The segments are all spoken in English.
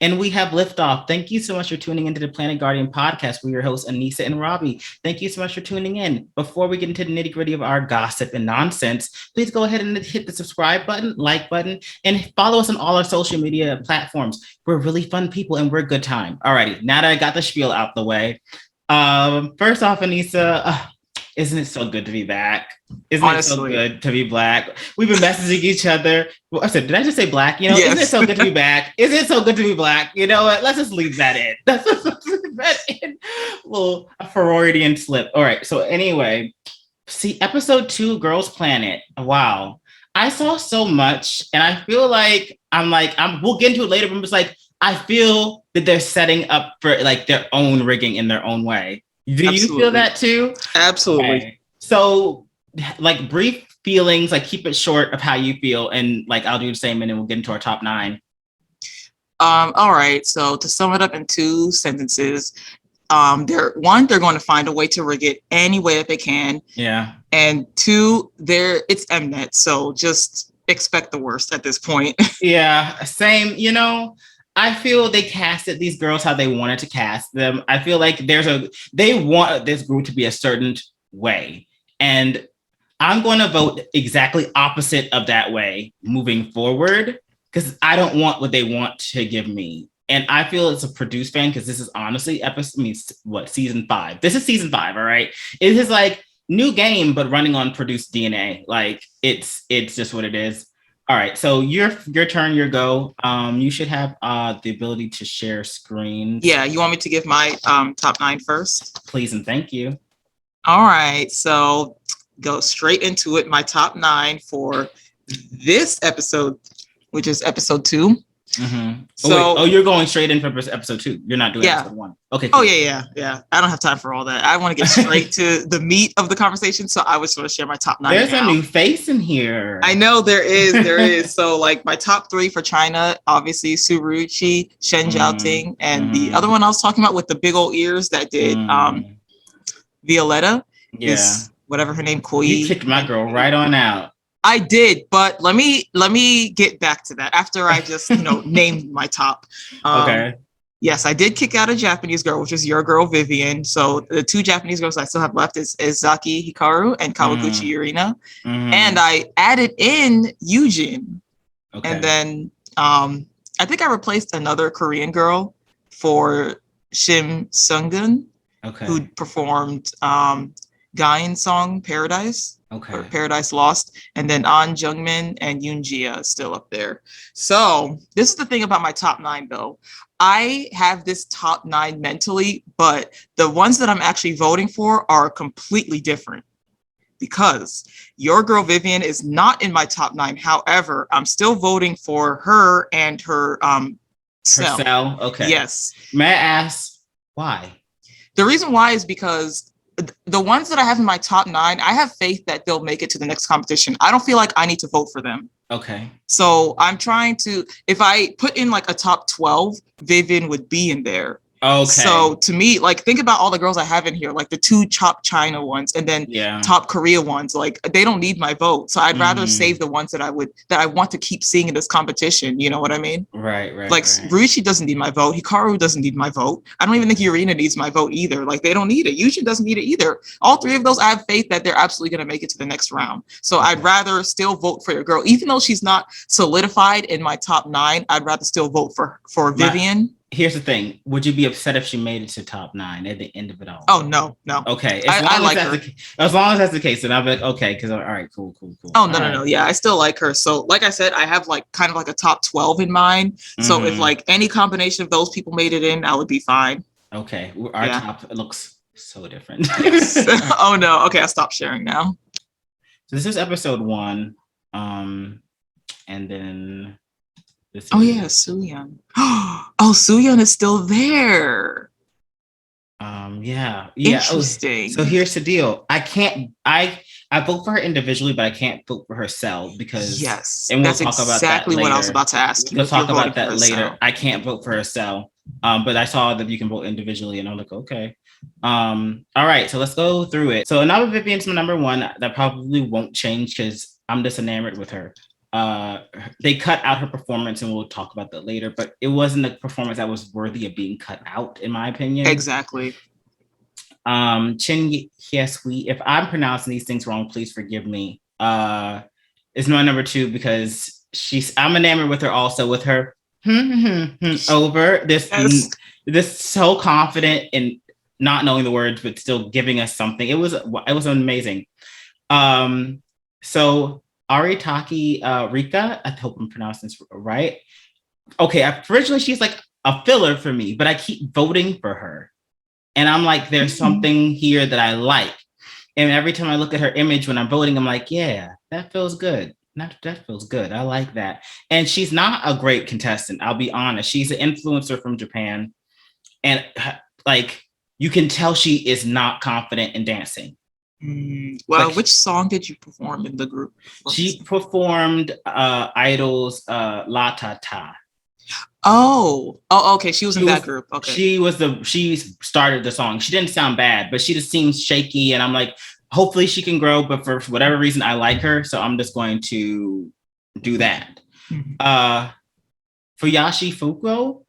And we have liftoff. Thank you so much for tuning into the Planet Guardian podcast. We're your hosts, Aneesa and Robbie. Thank you so much for tuning in. Before we get into the nitty gritty of our gossip and nonsense, please go ahead and hit the subscribe button, like button, and follow us on all our social media platforms. We're really fun people and we're a good time. Alrighty, now that I got the spiel out the way, first off, Aneesa, isn't it so good to be back? Isn't Honestly. it so good to be black? We've been messaging each other. Well, I said, did I just say black? You know, Yes. isn't it so good to be back? Isn't it so good to be black? You know what? Let's just leave that in. Let's just leave that in. Little a Freudian slip. All right. So anyway, see, episode 2, Girls Planet. Wow. I saw so much, and I feel like we'll get into it later, but I'm just like, I feel that they're setting up for like their own rigging in their own way. Do you feel that too? Absolutely. Okay. So, like, brief feelings, like, keep it short of how you feel, and like, I'll do the same, and then we'll get into our top 9. All right. So to sum it up in 2 sentences, they're going to find a way to rig it any way that they can. Yeah. And 2, it's Mnet, so just expect the worst at this point. Yeah. Same. You know, I feel they casted these girls how they wanted to cast them. I feel like they want this group to be a certain way. And I'm going to vote exactly opposite of that way moving forward because I don't want what they want to give me. And I feel it's a produced fan because this is honestly season 5. This is season 5, all right? It is like new game, but running on produced DNA. Like it's just what it is. All right, so your turn, your go. You should have the ability to share screen. Yeah, you want me to give my top 9 first? Please and thank you. All right, so go straight into it. My top 9 for this episode, which is episode 2. Mm-hmm. So, you're going straight in for episode 2. You're not doing episode 1. Okay. Cool. Oh yeah. I don't have time for all that. I want to get straight to the meat of the conversation. So I was going to share my top 9. There's a new face in here. I know there is. So like my top 3 for China, obviously Ruiqi, Shen Xiaoting, and the other one I was talking about with the big old ears that did Violetta is whatever her name. Cui. You kicked my girl right on out. I did, but let me get back to that after I just named my top. Okay. Yes, I did kick out a Japanese girl, which is your girl Vivienne. So the 2 Japanese girls I still have left is Ezaki Hikaru and Kawaguchi Yurina, and I added in Yujin. Okay. And then I think I replaced another Korean girl for Seungeun, who performed Guinn's song Paradise. Okay. Or Paradise Lost, and then Jeongmin and Yoon Jia is still up there. So this is the thing about my top 9 though. I have this top 9 mentally, but the ones that I'm actually voting for are completely different because your girl Vivienne is not in my top 9. However, I'm still voting for her and her cell. Her cell? Okay. Yes. May I ask why? The reason why is because the ones that I have in my top 9, I have faith that they'll make it to the next competition. I don't feel like I need to vote for them. Okay. So I'm trying to, if I put in like a top 12, Vivienne would be in there. Okay. So to me, like, think about all the girls I have in here, like the 2 top China ones and then top Korea ones. Like, they don't need my vote. So I'd rather save the ones that I want to keep seeing in this competition. You know what I mean? Right. Like, Ruiqi doesn't need my vote. Hikaru doesn't need my vote. I don't even think Yurina needs my vote either. Like, they don't need it. Yujin doesn't need it either. All 3 of those, I have faith that they're absolutely going to make it to the next round. So I'd rather still vote for your girl. Even though she's not solidified in my top 9, I'd rather still vote for Vivienne. Here's the thing. Would you be upset if she made it to top 9 at the end of it all? Oh, no. Okay. I like her. As long as that's the case, then I'll be like, okay, because all right, cool. Oh, no. Yeah, I still like her. So like I said, I have like kind of like a top 12 in mind. So if like any combination of those people made it in, I would be fine. Okay. Our top looks so different. Yes. Oh, no. Okay, I'll stop sharing now. So this is episode 1. And then... Suyeon. Oh, Suyeon is still there. Yeah. Interesting. So here's the deal. I vote for her individually, but I can't vote for her cell because and we'll talk about exactly what I was about to ask. We'll talk about that later. I can't vote for her cell. But I saw that you can vote individually, and I'm like, okay. All right, so let's go through it. So Inaba Vivienne's my number 1. That probably won't change because I'm just enamored with her. they cut out her performance, and we'll talk about that later, but it wasn't a performance that was worthy of being cut out, in my opinion. Exactly. Chen Hsinwei, if I'm pronouncing these things wrong, please forgive me. Is my number 2 because I'm enamored with her also, with her over this, yes. This so confident in not knowing the words, but still giving us something. It was amazing. So Aratake Rinka, I hope I'm pronouncing this right. Okay, originally she's like a filler for me, but I keep voting for her. And I'm like, there's something here that I like. And every time I look at her image when I'm voting, I'm like, yeah, that feels good. That feels good. I like that. And she's not a great contestant, I'll be honest. She's an influencer from Japan. And like, you can tell she is not confident in dancing. Well, like, which song did you perform in the group? She performed Idol's La Ta Ta. Oh, okay. She was in that group. Okay. She started the song. She didn't sound bad, but she just seems shaky. And I'm like, hopefully she can grow. But for whatever reason, I like her, so I'm just going to do that. Mm-hmm. For Hayashi Fuko,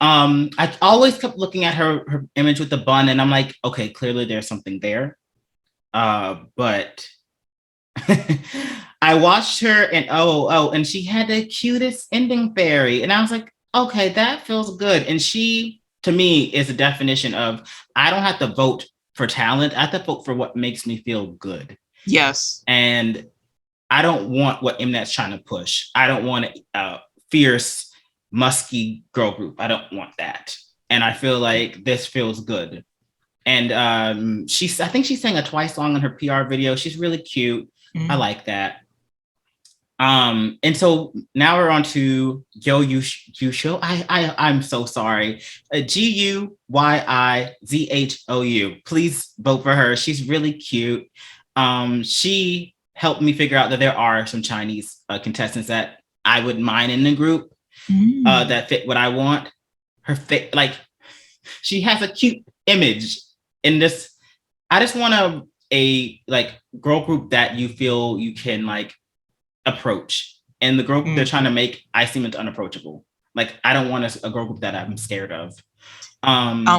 I always kept looking at her image with the bun, and I'm like, okay, clearly there's something there. But I watched her and and she had the cutest ending fairy. And I was like, okay, that feels good. And she, to me, is a definition of, I don't have to vote for talent. I have to vote for what makes me feel good. Yes. And I don't want what Mnet's trying to push. I don't want a fierce, musky girl group. I don't want that. And I feel like this feels good. And I think she sang a Twice song in her PR video. She's really cute. Mm-hmm. I like that. And so now we're on to Yizhou. I'm so sorry. Guiyizhou. Please vote for her. She's really cute. She helped me figure out that there are some Chinese contestants that I wouldn't mind in the group that fit what I want. Her fit, like, she has a cute image in this. I just want a like girl group that you feel you can like approach, and the girl group they're trying to make, I seem it's unapproachable. Like, I don't want a girl group that I'm scared of.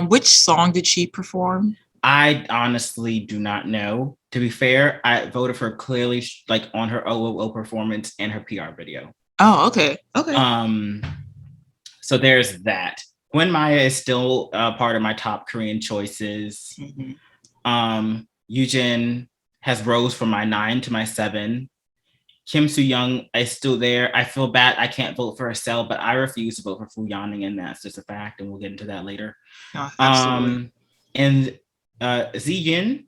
Which song did she perform? I honestly do not know. To be fair, I voted for clearly like on her OOO performance and her PR video. Oh, okay. So there's that. Guinn Myah is still part of my top Korean choices. Mm-hmm. Yujin has rose from my 9 to my 7. Kim Soo-young is still there. I feel bad I can't vote for herself, but I refuse to vote for Fu Yanning, and that's just a fact, and we'll get into that later. Oh, absolutely. And ziyin,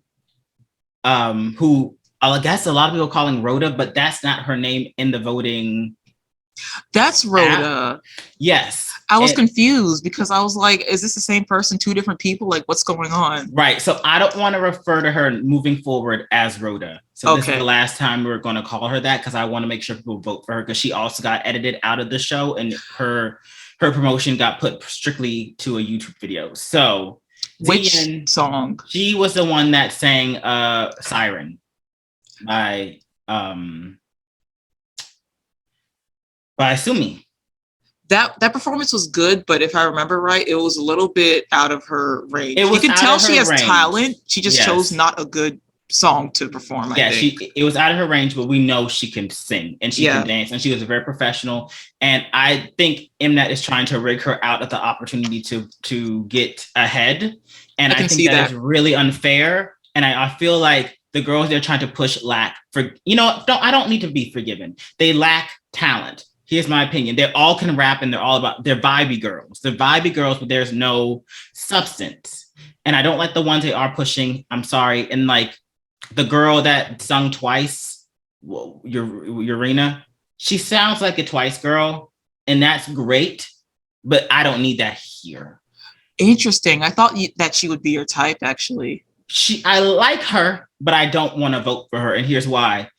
who I guess a lot of people are calling Rhoda, but that's not her name in the voting. That's Rhoda. Yes. I was confused because I was like, is this the same person, 2 different people? Like, what's going on? Right. So I don't want to refer to her moving forward as Rhoda. So This is the last time we're going to call her that, because I want to make sure people vote for her, because she also got edited out of the show and her promotion got put strictly to a YouTube video. So which song? She was the one that sang Siren by Sumi. That performance was good, but if I remember right, it was a little bit out of her range. You can tell she has talent. She just chose not a good song to perform. I think. It was out of her range, but we know she can sing and she can dance, and she was very professional. And I think Mnet is trying to rig her out of the opportunity to get ahead. And I think that is really unfair. And I feel like the girls they're trying to push lack I don't need to be forgiven. They lack talent. Here's my opinion. They all can rap, and they're vibey girls. They're vibey girls, but there's no substance. And I don't like the ones they are pushing. I'm sorry. And like the girl that sung Twice, Yurina, she sounds like a Twice girl, and that's great, but I don't need that here. Interesting. I thought that she would be your type, actually. I like her, but I don't want to vote for her. And here's why.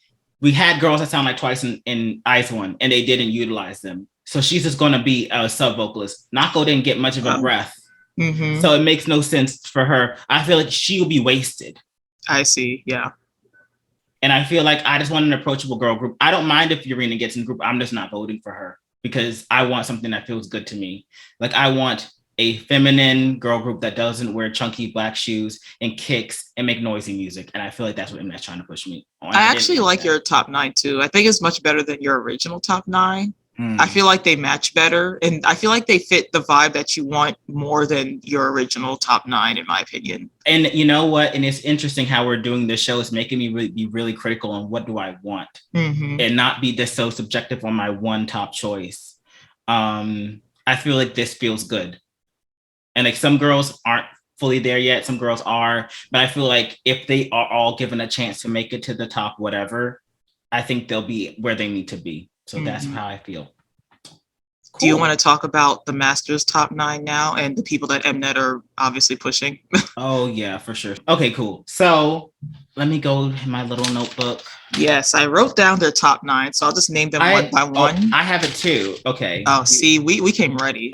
We had girls that sound like Twice in Ice One, and they didn't utilize them. So she's just going to be a sub vocalist. Nako didn't get much of a breath. Mm-hmm. So it makes no sense for her. I feel like she'll be wasted. I see. Yeah. And I feel like I just want an approachable girl group. I don't mind if Yurina gets in the group. I'm just not voting for her because I want something that feels good to me. Like I want a feminine girl group that doesn't wear chunky black shoes and kicks and make noisy music. And I feel like that's what Mnet's trying to push me on. I actually like your top 9 too. I think it's much better than your original top 9. I feel like they match better, and I feel like they fit the vibe that you want more than your original top 9, in my opinion. And you know what? And it's interesting how we're doing this show. It's making me be really critical on what do I want, and not be this so subjective on my one top choice. I feel like this feels good, and like some girls aren't fully there yet. Some girls are, but I feel like if they are all given a chance to make it to the top, whatever, I think they'll be where they need to be. So that's how I feel. Cool. Do you want to talk about the Masters top 9 now and the people that Mnet are obviously pushing? Oh, yeah, for sure. Okay, cool. So let me go in my little notebook. Yes, I wrote down their top 9, so I'll just name them one by one. I have it too. Okay. Oh, see, we came ready.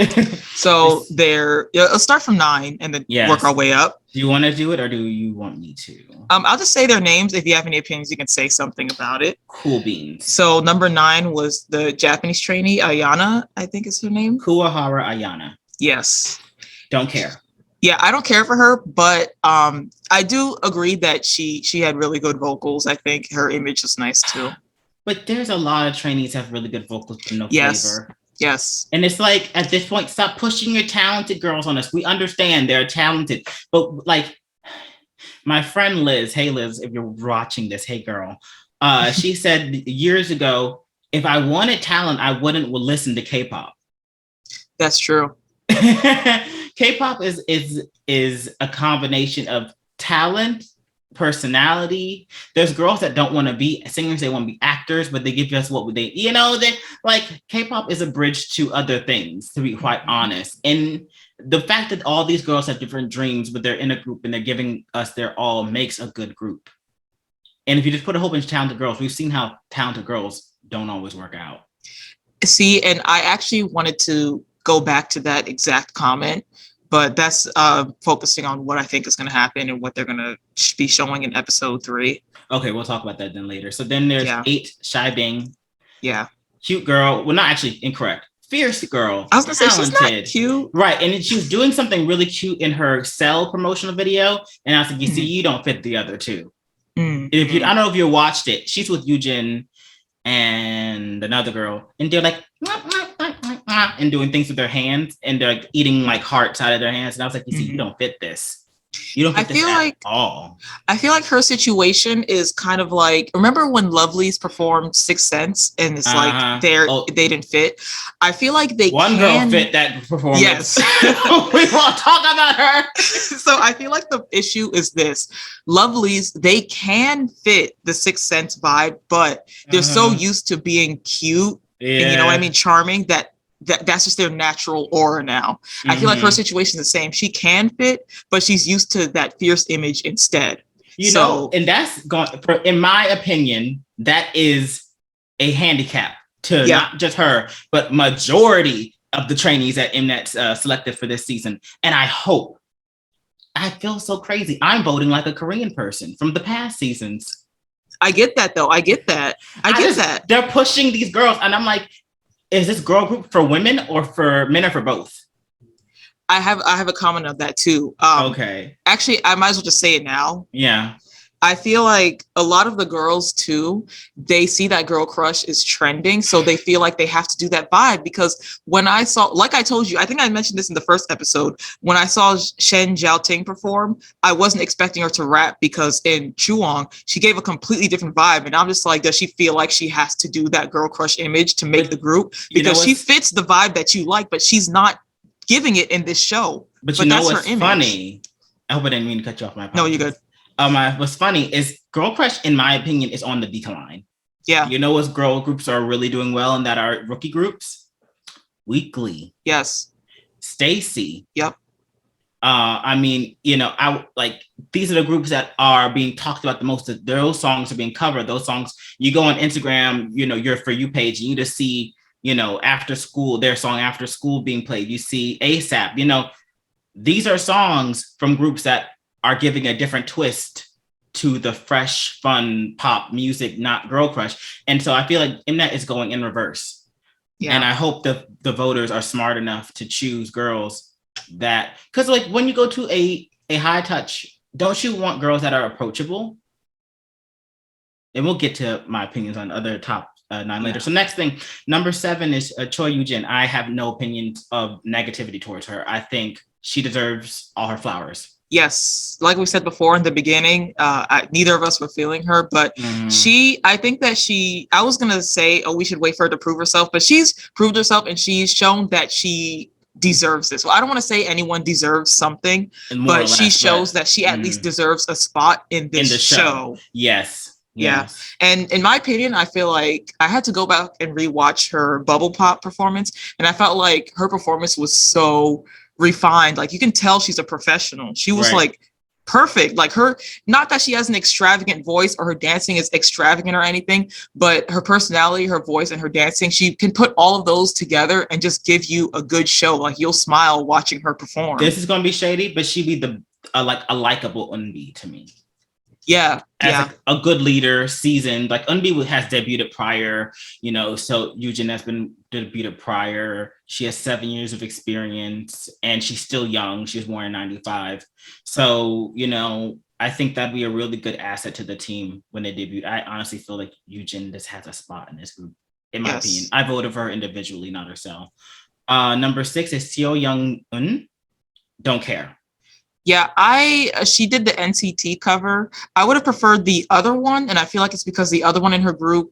So let's start from 9 and then work our way up. Do you want to do it or do you want me to? I'll just say their names. If you have any opinions, you can say something about it. Cool beans. So number 9 was the Japanese trainee, Ayana, I think is her name. Kuwahara Ayana. Yes. Don't care. Yeah, I don't care for her, but I do agree that she had really good vocals. I think her image is nice too. But there's a lot of trainees that have really good vocals but no flavor. Yes. And it's like, at this point, stop pushing your talented girls on us. We understand they're talented. But like, my friend Liz, hey Liz, if you're watching this, hey girl, she said years ago, if I wanted talent, I wouldn't listen to K-pop. That's true. K-pop is a combination of talent, personality. There's girls that don't want to be singers, they want to be actors, but they give us what they, they like. K-pop is a bridge to other things, to be quite honest. And the fact that all these girls have different dreams, but they're in a group and they're giving us their all makes a good group. And if you just put a whole bunch of talented girls, we've seen how talented girls don't always work out. See, and I actually wanted to go back to that exact comment, but that's focusing on what I think is going to happen and what they're going to be showing in episode 3. Okay, we'll talk about that then later. So then there's 8, Shai Bing. Yeah. Cute girl. Well, not actually, incorrect. Fierce girl. I was going to say, she's not cute. Right, and she was doing something really cute in her Cell promotional video, and I was like, you see, you don't fit the other two. If you, I don't know if you watched it. She's with Yujin and another girl, and they're like, and doing things with their hands, and they're like eating like hearts out of their hands. And I was like, you see, you don't fit this. You don't fit this at all. I feel like her situation is kind of like, remember when Lovelyz performed Sixth Sense and it's like they didn't fit? I feel like one girl fit that performance. Yes. We won't talk about her. So I feel like the issue is this. Lovelyz, they can fit the Sixth Sense vibe, but they're so used to being cute and you know what I mean, charming, that's just their natural aura now. I feel like her situation is the same. She can fit, but she's used to that fierce image instead. You know, and that's gone, in my opinion, that is a handicap to not just her, but majority of the trainees that Mnet selected for this season. And I feel so crazy. I'm voting like a Korean person from the past seasons. I get that though. I get that. They're pushing these girls and I'm like, is this girl group for women or for men or for both? I have a comment of that too. Okay. Actually, I might as well just say it now. Yeah. I feel like a lot of the girls too, they see that girl crush is trending. So they feel like they have to do that vibe, because when I saw, like I told you, I think I mentioned this in the first episode, when I saw Shen Xiaoting perform, I wasn't expecting her to rap because in Chuang, she gave a completely different vibe. And I'm just like, does she feel like she has to do that girl crush image to make the group? Because she fits the vibe that you like, but she's not giving it in this show. But you know what's funny? I hope I didn't mean to cut you off. My apologies. No, you're good. What's funny is girl crush, in my opinion, is on the decline. Yeah. You know what girl groups are really doing well and that are rookie groups? Weekly. Yes. Stacy. Yep. I mean, you know, I like, these are the groups that are being talked about the most. Those songs are being covered. Those songs, you go on Instagram, you know, your For You page, and you just see, you know, After School, their song After School being played. You see ASAP, you know, these are songs from groups that are giving a different twist to the fresh, fun pop music, not girl crush. And so I feel like Mnet is going in reverse. Yeah. And I hope the voters are smart enough to choose girls that, because like when you go to a high touch, don't you want girls that are approachable? And we'll get to my opinions on other top 9 later. So next thing, number 7 is Choi Yujin. I have no opinions of negativity towards her. I think she deserves all her flowers. Yes, like we said before in the beginning, neither of us were feeling her, but I think that I was going to say, we should wait for her to prove herself, but she's proved herself and she's shown that she deserves this. Well, I don't want to say anyone deserves something, but she shows that she at least deserves a spot in this show. Yes. Yeah. And in my opinion, I feel like I had to go back and rewatch her Bubble Pop performance, and I felt like her performance was so refined. Like you can tell she's a professional. She was like perfect. Like her, not that she has an extravagant voice or her dancing is extravagant or anything, but her personality, her voice, and her dancing, she can put all of those together and just give you a good show. Like you'll smile watching her perform. This is going to be shady, but she'd be a likable Eunbi to me. Yeah. As a good leader, seasoned. Like Eunbi has debuted prior, so Yujin has been debuted prior. She has 7 years of experience and she's still young. She was born in 95. So, I think that'd be a really good asset to the team when they debut. I honestly feel like Yujin just has a spot in this group, in my opinion. I voted for her individually, not herself. Number 6 is Seo Young-eun. Don't care. Yeah, she did the NCT cover. I would have preferred the other one, and I feel like it's because the other one in her group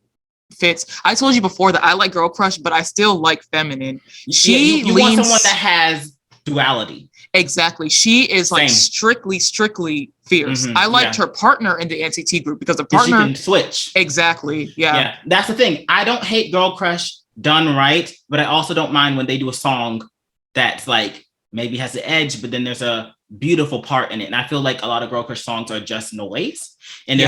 fits. I told you before that I like Girl Crush, but I still like feminine. You want someone that has duality. Exactly. She is like strictly fierce. I liked her partner in the NCT group because the partner she can switch. Exactly. Yeah. That's the thing. I don't hate Girl Crush done right, but I also don't mind when they do a song that's like maybe has the edge, but then there's a beautiful part in it. And I feel like a lot of Girl Crush songs are just noise, and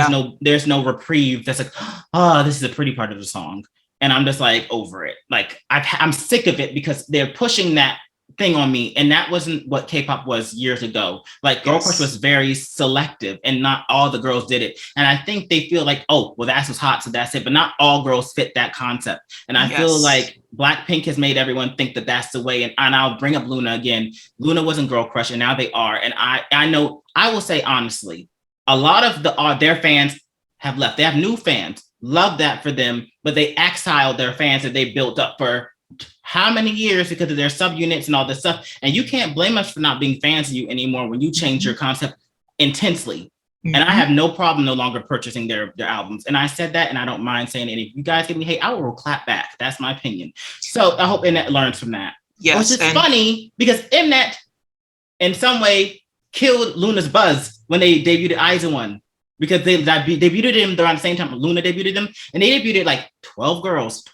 there's no reprieve that's like, oh, this is a pretty part of the song. And I'm just like over it. Like I'm sick of it because they're pushing that thing on me, and that wasn't what K-pop was years ago. Like Girl Crush was very selective, and not all the girls did it. And I think they feel like, oh, well, that's what's hot, so that's it. But not all girls fit that concept. And I feel like Blackpink has made everyone think that that's the way. And I'll bring up Luna again. Luna wasn't Girl Crush, and now they are. And I know, I will say honestly, a lot of their fans have left. They have new fans. Love that for them, but they exiled their fans that they built up for how many years because of their subunits and all this stuff. And you can't blame us for not being fans of you anymore when you change your concept intensely. And I have no problem no longer purchasing their albums. And I said that, and I don't mind saying it. If you guys give me hate, I will clap back. That's my opinion. So I hope Mnet learns from that. Yes. Which is funny because Mnet in some way killed Luna's buzz when they debuted IZ*ONE. Because they debuted them around the same time Luna debuted them, and they debuted like 12 girls.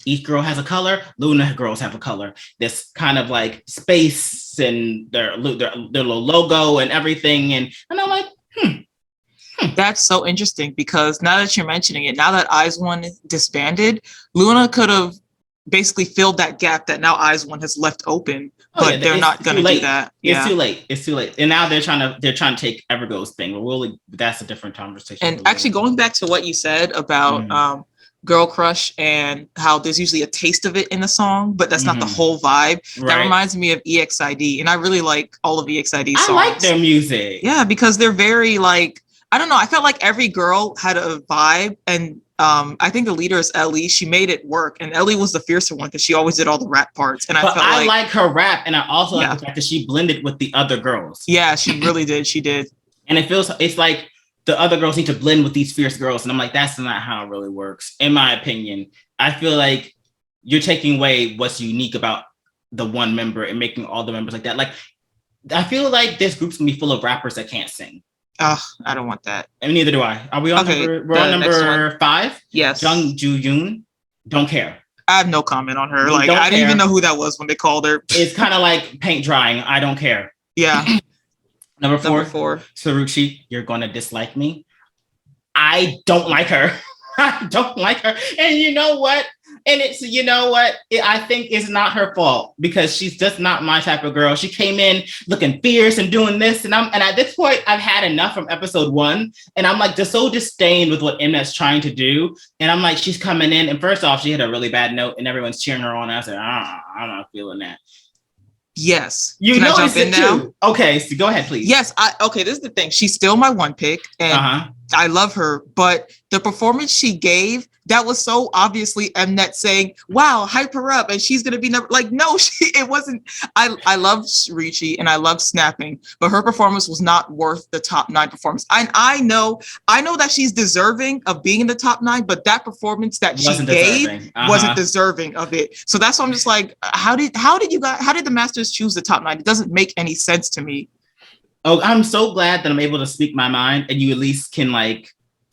Each girl has a color. Luna girls have a color. This kind of like space and their little logo and everything. And I'm like, That's so interesting because now that you're mentioning it, now that IZ*ONE disbanded, Luna could have basically filled that gap that now IZ*ONE has left open. But they're not going to do that. It's too late. And now they're trying to take Evergo's thing. That's a different conversation. And actually, going back to what you said about Girl Crush and how there's usually a taste of it in the song, but that's not the whole vibe. Right. That reminds me of EXID, and I really like all of EXID's songs. I like their music. Yeah, because they're very like, I don't know. I felt like every girl had a vibe, and I think the leader is Ellie. She made it work, and Ellie was the fiercer one because she always did all the rap parts. And I like her rap, and I also like the fact that she blended with the other girls. Yeah, she really did. She did. And it's like the other girls need to blend with these fierce girls, and I'm like, that's not how it really works, in my opinion. I feel like you're taking away what's unique about the one member and making all the members like that. Like, I feel like this group's gonna be full of rappers that can't sing. Oh, I don't want that. And neither do I. Are we on we're on number 5? Yes. Jung Joo-yoon. Don't care. I have no comment on her. Like, I didn't even know who that was when they called her. It's kind of like paint drying. I don't care. Yeah. Number 4. Suruchi, you're going to dislike me. I don't like her. I don't like her. And you know what? And it's, you know what? I think it's not her fault because she's just not my type of girl. She came in looking fierce and doing this. And at this point, I've had enough from episode 1. And I'm like just so disdained with what Mnet's trying to do. And I'm like, she's coming in. And first off, she hit a really bad note and everyone's cheering her on. And I said, I'm not feeling that. Yes. You Can know I jump in now? Too. Okay, so go ahead, please. Yes. Okay, this is the thing. She's still my one pick. And I love her. But the performance she gave, that was so obviously Mnet saying, wow, hype her up and she's going to be no, it wasn't. I love Ruiqi and I love snapping, but her performance was not worth the top 9 performance. And I know that she's deserving of being in the top 9, but that performance that she gave wasn't deserving of it. So that's why I'm just like, how did the Masters choose the top 9? It doesn't make any sense to me. Oh, I'm so glad that I'm able to speak my mind and you at least can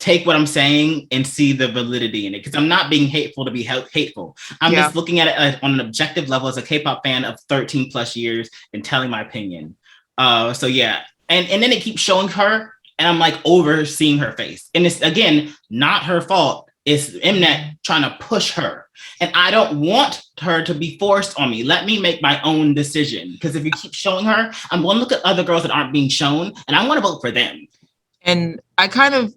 take what I'm saying and see the validity in it. Because I'm not being hateful to be hateful. I'm just looking at it on an objective level as a K-pop fan of 13 plus years and telling my opinion. So yeah. And then it keeps showing her and I'm like overseeing her face. And it's, again, not her fault. It's Mnet trying to push her. And I don't want her to be forced on me. Let me make my own decision. Because if you keep showing her, I'm going to look at other girls that aren't being shown and I want to vote for them. And I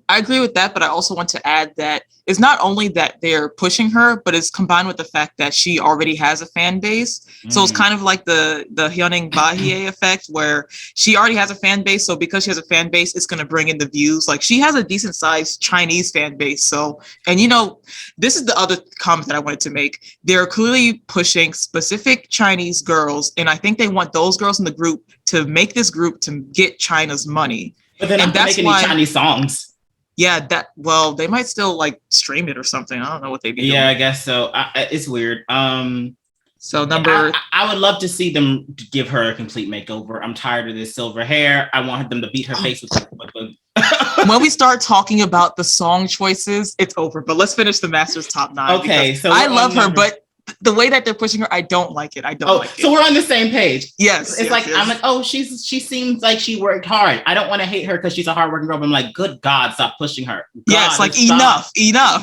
agree with that, but I also want to add that it's not only that they're pushing her, but it's combined with the fact that she already has a fan base. So it's kind of like the Hyunning Bahiyyih effect where she already has a fan base. So because she has a fan base, it's going to bring in the views. Like she has a decent sized Chinese fan base. So, and this is the other comment that I wanted to make. They're clearly pushing specific Chinese girls. And I think they want those girls in the group to make this group to get China's money. But they're not making any Chinese songs. Yeah, they might still stream it or something. I don't know what they do. Yeah, I guess so. It's weird. So I would love to see them give her a complete makeover. I'm tired of this silver hair. I want them to beat her face with when we start talking about the song choices, it's over. But let's finish the Masters top 9. Okay, so I love her, but the way that they're pushing her, I don't like it. So we're on the same page. Yes. It's I'm like, oh, she seems like she worked hard. I don't want to hate her because she's a hardworking girl, but I'm like, good God, stop pushing her. Yes, enough.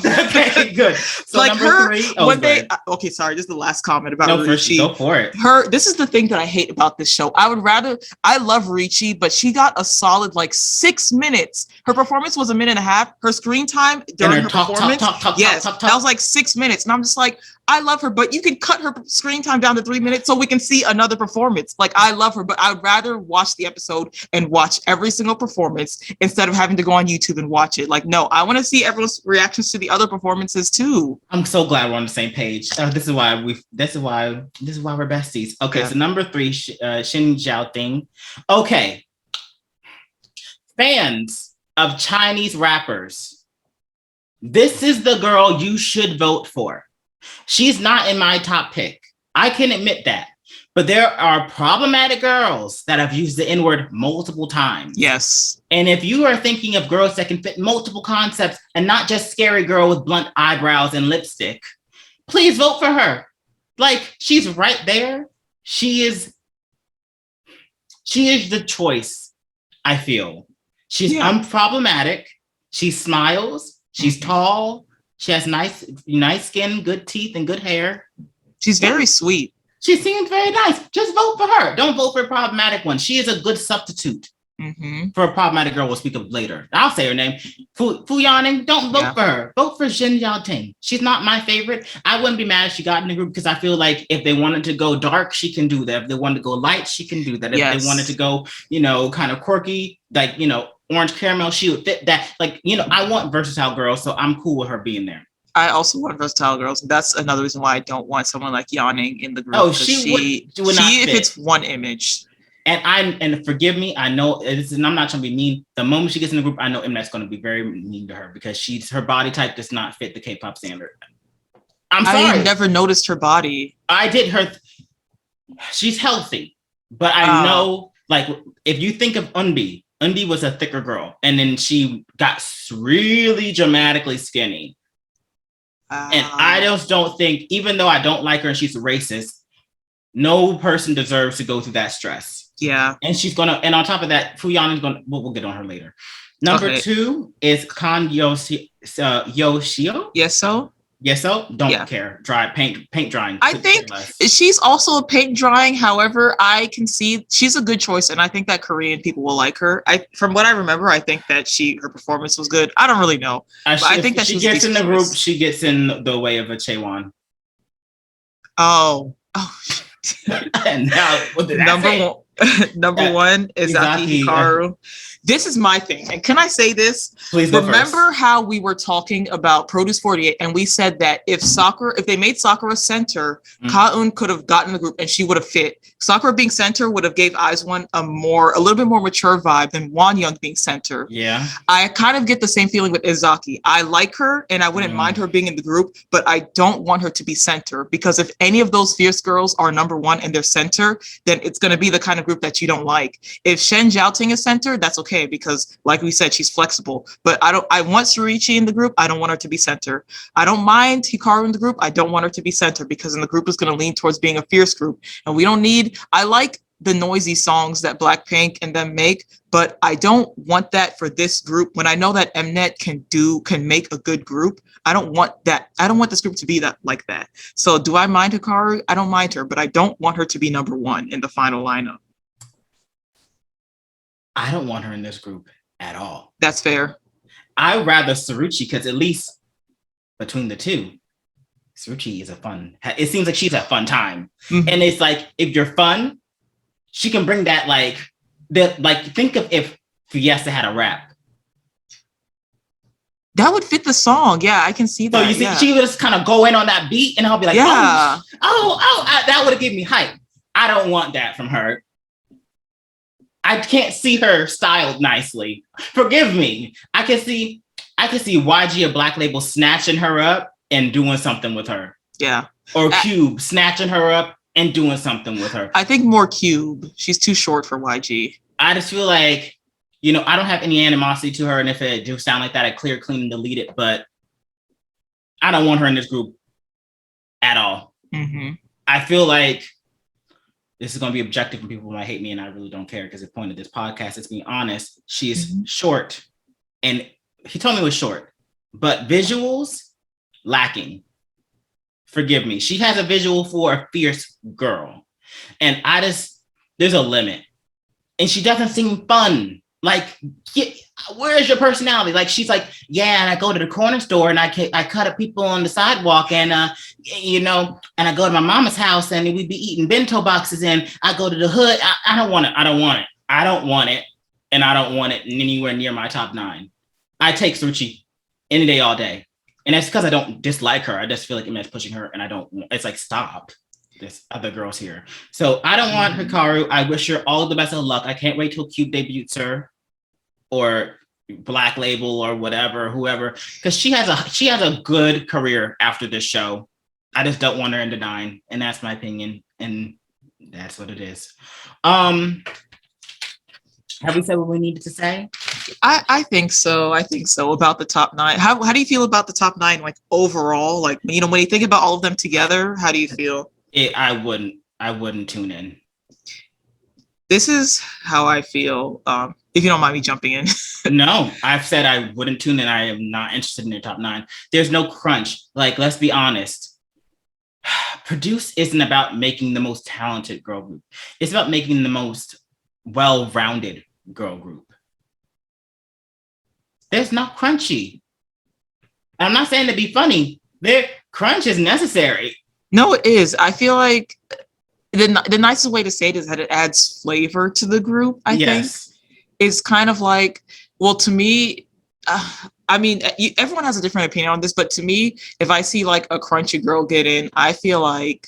Okay, good. So like number 3. Okay, sorry, just the last comment about Ruiqi. Go for it. This is the thing that I hate about this show. I love Ruiqi, but she got a solid 6 minutes. Her performance was 1.5 minutes. Her screen time during her performance, that was 6 minutes. And I'm just like, I love her, but you can cut her screen time down to 3 minutes so we can see another performance. I love her, but I'd rather watch the episode and watch every single performance instead of having to go on YouTube and watch it. No, I want to see everyone's reactions to the other performances too. I'm so glad we're on the same page. This is why we're besties. Okay, so number 3, Shen Xiaoting. Okay, fans of Chinese rappers, this is the girl you should vote for. She's not in my top pick. I can admit that. But there are problematic girls that have used the N-word multiple times. Yes. And if you are thinking of girls that can fit multiple concepts and not just scary girl with blunt eyebrows and lipstick, please vote for her. She's right there. She is the choice, I feel. She's unproblematic. She smiles. She's tall. She has nice skin, good teeth, and good hair. She's very sweet. She seems very nice. Just vote for her. Don't vote for a problematic one. She is a good substitute for a problematic girl we'll speak of later. I'll say her name. Fu Yaning, don't vote for her. Vote for Shen Xiaoting. She's not my favorite. I wouldn't be mad if she got in the group because I feel like if they wanted to go dark, she can do that. If they wanted to go light, she can do that. If they wanted to go, kind of quirky, orange caramel, she would fit that. I want versatile girls, so I'm cool with her being there. I also want versatile girls. That's another reason why I don't want someone like Yaning in the group. Oh, she would not fit. If it's one image. And forgive me, I know I'm not trying to be mean. The moment she gets in the group, I know Mnet's going to be very mean to her because her body type does not fit the K-pop standard. I'm sorry. I never noticed her body. I did she's healthy, but I know, if you think of Eunbi was a thicker girl, and then she got really dramatically skinny. And I just don't think, even though I don't like her and she's a racist, no person deserves to go through that stress. Yeah. And and on top of that, Fu Yan is we'll get on her later. Number 2 is Yoshio. Yes, so? Yes, so don't care. Paint drying. I think she's also a paint drying. However, I can see she's a good choice, and I think that Korean people will like her. From what I remember, I think that her performance was good. I don't really know, but I think that she gets in the group. She gets in the way of a Chaewon. Oh. And now, number one is Ezaki Hikaru. This is my thing. And can I say this? Please remember how we were talking about Produce 48 and we said that if they made Sakura center, Ka-eun could have gotten the group and she would have fit. Sakura being center would have gave IZ*ONE a little bit more mature vibe than Wonyoung being center. Yeah. I kind of get the same feeling with Ezaki. I like her and I wouldn't mind her being in the group, but I don't want her to be center because if any of those fierce girls are number one and they're center, then it's going to be the kind of group that you don't like. If Shen Xiaoting is center, that's okay because like we said, she's flexible, but I want Ruiqi in the group. I don't want her to be center. I don't mind Hikaru in the group. I don't want her to be center because then the group is going to lean towards being a fierce group and we don't need, I like the noisy songs that Blackpink and them make, but I don't want that for this group when I know that Mnet can make a good group. I don't want that. I don't want this group to be like that. So do I mind Hikaru? I don't mind her, but I don't want her to be number one in the final lineup. I don't want her in this group at all. That's fair. I'd rather Suruchi because at least between the two, Suruchi is it seems like she's a fun time. Mm-hmm. And it's like, if you're fun, she can bring that think of if Fiesta had a rap. That would fit the song. Yeah, I can see that. So you see, she would just kind of go in on that beat and I'll be like, that would have given me hype. I don't want that from her. I can't see her styled nicely. Forgive me. I can see YG or Black Label snatching her up and doing something with her. Yeah. Or Cube snatching her up and doing something with her. I think more Cube. She's too short for YG. I just feel like, I don't have any animosity to her. And if it do sound like that, I clear, clean, and delete it. But I don't want her in this group at all. Mm-hmm. I feel like this is going to be objective and people might hate me and I really don't care because the point of this podcast is being honest. She's short and he told me it was short, but visuals lacking. Forgive me. She has a visual for a fierce girl and there's a limit and she doesn't seem fun. Like, where's your personality? Like, she's like, and I go to the corner store and I cut up people on the sidewalk and, and I go to my mama's house and we'd be eating bento boxes and I go to the hood. I don't want it. I don't want it. I don't want it. And I don't want it anywhere near my top 9. I take Suruchi any day, all day. And that's because I don't dislike her. I just feel like it's pushing her and it's like, stop. There's other girls here. So I don't want Hikaru. I wish her all the best of luck. I can't wait till Cube debuts her or Black Label or whatever, whoever, because she has a good career after this show. I just don't want her in the 9, and that's my opinion, and that's what it is. Have we said what we needed to say? I think so. I think so about the top 9. How do you feel about the top 9, like overall? Like, when you think about all of them together, how do you feel? I wouldn't tune in. This is how I feel. If you don't mind me jumping in. No, I've said I wouldn't tune in. I am not interested in their top 9. There's no crunch. Like, let's be honest. Produce isn't about making the most talented girl group. It's about making the most well-rounded girl group. There's not crunchy. I'm not saying to be funny. Crunch is necessary. No, it is. I feel like the nicest way to say it is that it adds flavor to the group, I think. It's kind of like, well, to me, everyone has a different opinion on this, but to me, if I see like a crunchy girl get in, I feel like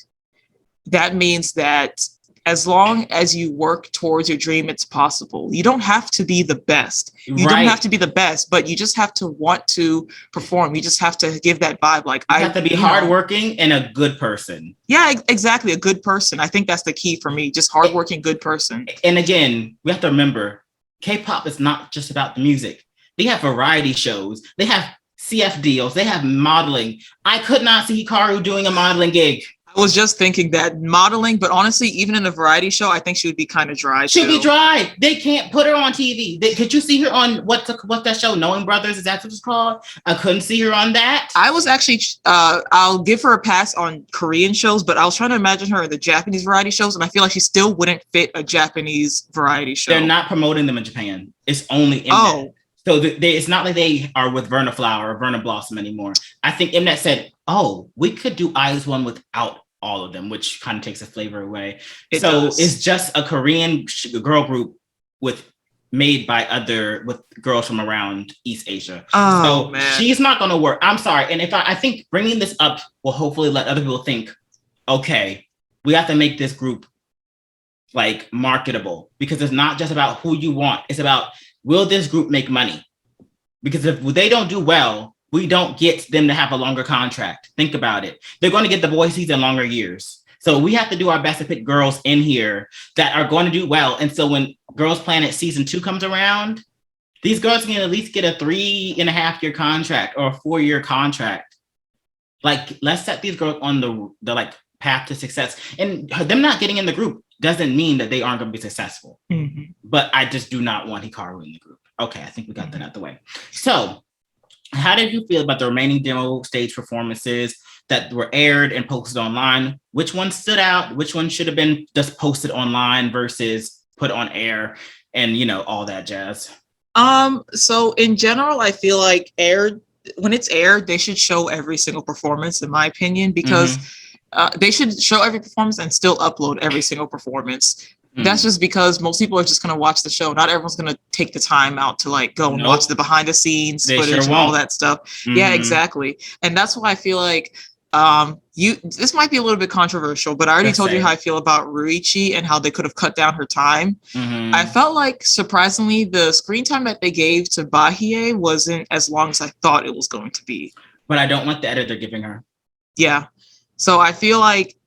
that means that as long as you work towards your dream, it's possible. You don't have to be the best. You don't have to be the best, but you just have to want to perform. You just have to give that vibe. Like, you have to be hardworking and a good person. Yeah, exactly. A good person. I think that's the key for me. Just hardworking, good person. And again, we have to remember, K-pop is not just about the music. They have variety shows. They have CF deals. They have modeling. I could not see Hikaru doing a modeling gig. I was just thinking that modeling, but honestly, even in a variety show, I think she would be kind of dry. She'd be dry. They can't put her on TV. Could you see her on what's that show? Knowing Brothers, is that what it's called? I couldn't see her on that. I was actually, I'll give her a pass on Korean shows, but I was trying to imagine her in the Japanese variety shows, and I feel like she still wouldn't fit a Japanese variety show. They're not promoting them in Japan. It's only in that. So it's not like they are with Verna Flower or Verna Blossom anymore. I think Mnet said, "Oh, we could do IZ*ONE without all of them," which kind of takes the flavor away. It's just a Korean girl group made by with girls from around East Asia. Oh, man. She's not going to work. I'm sorry. And I think bringing this up will hopefully let other people think, okay, we have to make this group like marketable, because it's not just about who you want. It's about, will this group make money? Because if they don't do well, we don't get them to have a longer contract. Think about it. They're going to get the boy season longer years. So we have to do our best to pick girls in here that are going to do well. And so when Girls Planet season 2 comes around, these girls can at least get a 3.5-year contract or a 4-year contract. Like, let's set these girls on the like path to success. And them not getting in the group doesn't mean that they aren't going to be successful. Mm-hmm. But I just do not want Hikaru in the group. Okay, I think we got that out the way. So how did you feel about the remaining demo stage performances that were aired and posted online? Which one stood out? Which one should have been just posted online versus put on air, and all that jazz? So in general, I feel like when it's aired, they should show every single performance, in my opinion, because they should show every performance and still upload every single performance. That's just because most people are just going to watch the show. Not everyone's going to take the time out to like go and watch the behind the scenes footage and all that stuff. Yeah, exactly. And that's why I feel like this might be a little bit controversial, but I already told you how I feel about Ruiqi and how they could have cut down her time. I felt like, surprisingly, the screen time that they gave to Bahiyyih wasn't as long as I thought it was going to be. But I don't want the editor giving her. Yeah. So I feel like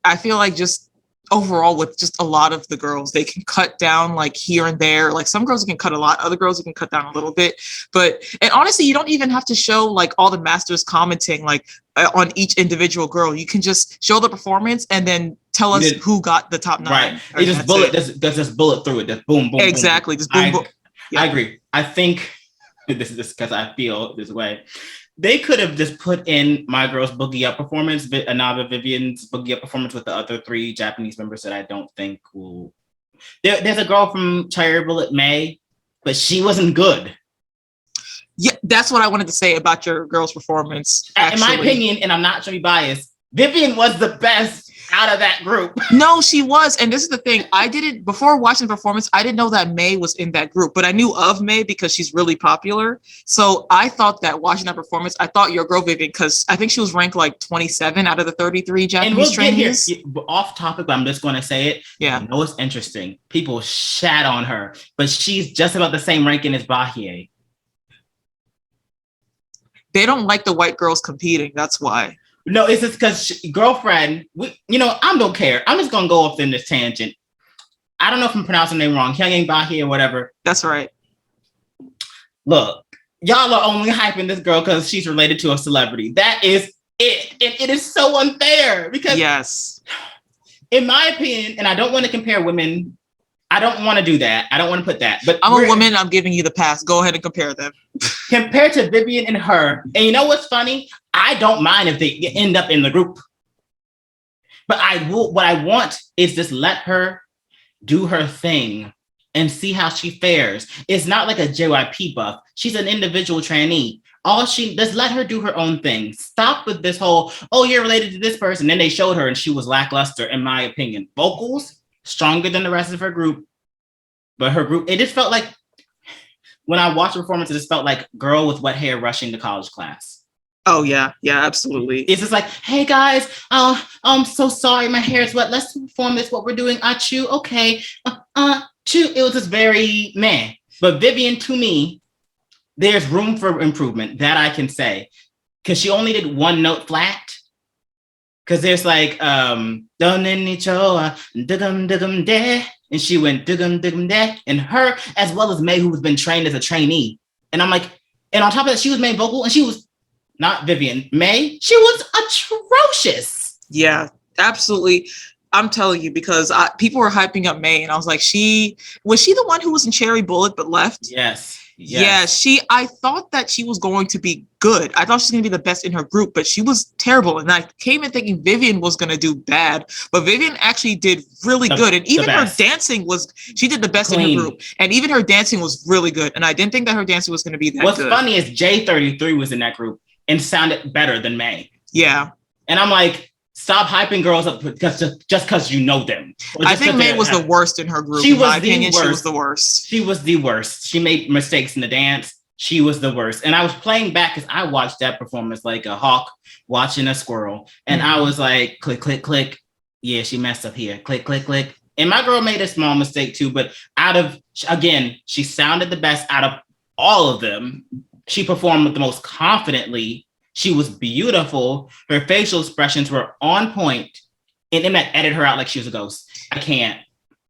just overall, with just a lot of the girls, they can cut down like here and there. Like some girls can cut a lot, other girls you can cut down a little bit. And honestly, you don't even have to show like all the masters commenting like on each individual girl. You can just show the performance and then tell us who got the top 9. Right. You just bullet through it. Just boom, boom. Exactly. Boom. Just boom, boom. Yeah. I agree. I think this is because I feel this way. They could have just put in My Girl's Boogie Up performance, Inaba Vivienne's Boogie Up performance with the other 3 Japanese members that I don't think will. There's a girl from Cherry Bullet May, but she wasn't good. Yeah, that's what I wanted to say about your girl's performance. In my opinion, and I'm not trying to be biased, Vivienne was the best out of that group. No, she was. And this is the thing. Before watching the performance, I didn't know that May was in that group, but I knew of May because she's really popular. So I thought that watching that performance, I thought your girl Vivienne, because I think she was ranked like 27 out of the 33 Japanese trainees. Get here. Off topic, but I'm just going to say it. Yeah. I know it's interesting. People shat on her, but she's just about the same ranking as Bahiyyih. They don't like the white girls competing. That's why. No, it's just because girlfriend, I don't care. I'm just going to go off in this tangent. I don't know if I'm pronouncing the name wrong. Hyung Bahiyyih or whatever. That's right. Look, y'all are only hyping this girl because she's related to a celebrity. That is it. And it is so unfair because, yes, in my opinion, and I don't want to compare women. I don't want to do that. I don't want to put that. But I'm a woman. I'm giving you the pass. Go ahead and compare them. Compared to Vivienne and her. And you know what's funny? I don't mind if they end up in the group. But what I want is just let her do her thing and see how she fares. It's not like a JYP buff. She's an individual trainee. Just let her do her own thing. Stop with this whole, oh, you're related to this person. Then they showed her and she was lackluster, in my opinion. Vocals, stronger than the rest of her group. But her group, it just felt like, when I watched the performance, it just felt like girl with wet hair rushing to college class. Oh, yeah. Yeah, absolutely. It's just like, hey, guys, I'm so sorry. My hair is wet. Let's perform this. What we're doing. Achoo. Okay. Choo. It was just very meh. But Vivienne, to me, there's room for improvement. That I can say. Because she only did one note flat. Because there's like, and she went dugum dugum de, and her as well as May, who's been trained as a trainee. And I'm like, and on top of that, she was main vocal, and she was not Vivienne. May, she was atrocious. Yeah, Absolutely. I'm telling you, because people were hyping up May, and I was like, was she the one who was in Cherry Bullet but left? Yes. Yeah, I thought that she was going to be good. I thought she was going to be the best in her group, but she was terrible. And I came in thinking Vivienne was going to do bad, but Vivienne actually did really good. And even her dancing she did the best in her group. And even her dancing was really good. And I didn't think that her dancing was going to be that What's good. What's funny is J33 was in that group and sounded better than May. Yeah. And I'm like, stop hyping girls up just because you know them. I think May was the worst in her group. She was the worst. She was the worst. She made mistakes in the dance. She was the worst. And I was playing back because I watched that performance like a hawk watching a squirrel. And I was like, click, click, click. Yeah, she messed up here. Click, click, click. And my girl made a small mistake too. But she sounded the best out of all of them. She performed the most confidently. She was beautiful. Her facial expressions were on point. And Mnet edited her out like she was a ghost. I can't.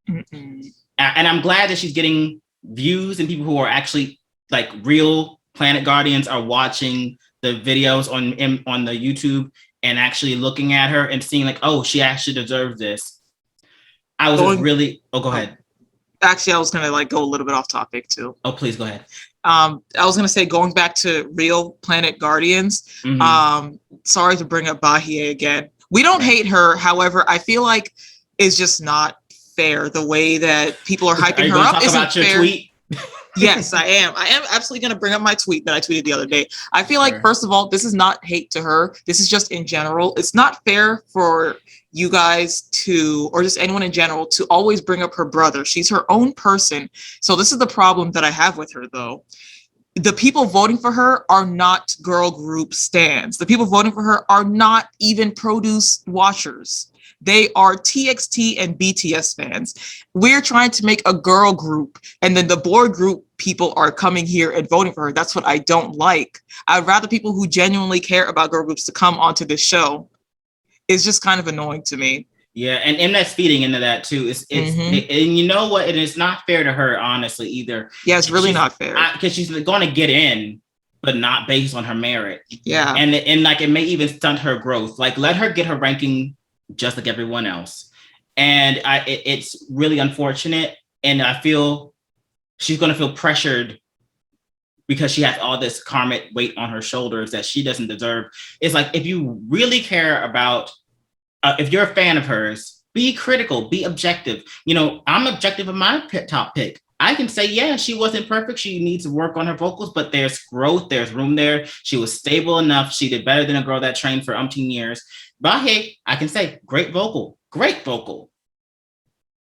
And I'm glad that she's getting views and people who are actually like real Planet Guardians are watching the videos on the YouTube and actually looking at her and seeing like, oh, she actually deserves this. I was go ahead. Actually, I was going to like go a little bit off topic too. Oh, please go ahead. I was going to say, going back to real Planet Guardians, sorry to bring up Bahiyyih again. We don't hate her. However, I feel like it's just not fair. The way that people are hyping her up isn't fair. Tweet? Yes, I am. I am absolutely going to bring up my tweet that I tweeted the other day. I feel like, first of all, this is not hate to her. This is just in general. It's not fair for you guys or just anyone in general to always bring up her brother. She's her own person. So this is the problem that I have with her, though. The people voting for her are not girl group stans. The people voting for her are not even Produce watchers. They are TXT and BTS fans. We're trying to make a girl group, and then the boy group people are coming here and voting for her. That's what I don't like. I'd rather people who genuinely care about girl groups to come onto this show. It's just kind of annoying to me. Yeah, and Mnet's feeding into that too. And you know what? It is not fair to her, honestly, either. Yeah, it's really not fair. Because she's going to get in, but not based on her merit. Yeah. And like it may even stunt her growth. Like let her get her ranking just like everyone else. And it's really unfortunate. And I feel she's going to feel pressured because she has all this karmic weight on her shoulders that she doesn't deserve. It's like, if you really care about, if you're a fan of hers, be critical, be objective. You know, I'm objective of my top pick. I can say, yeah, she wasn't perfect. She needs to work on her vocals, but there's growth, there's room there. She was stable enough. She did better than a girl that trained for umpteen years. Bahiyyih, I can say, great vocal.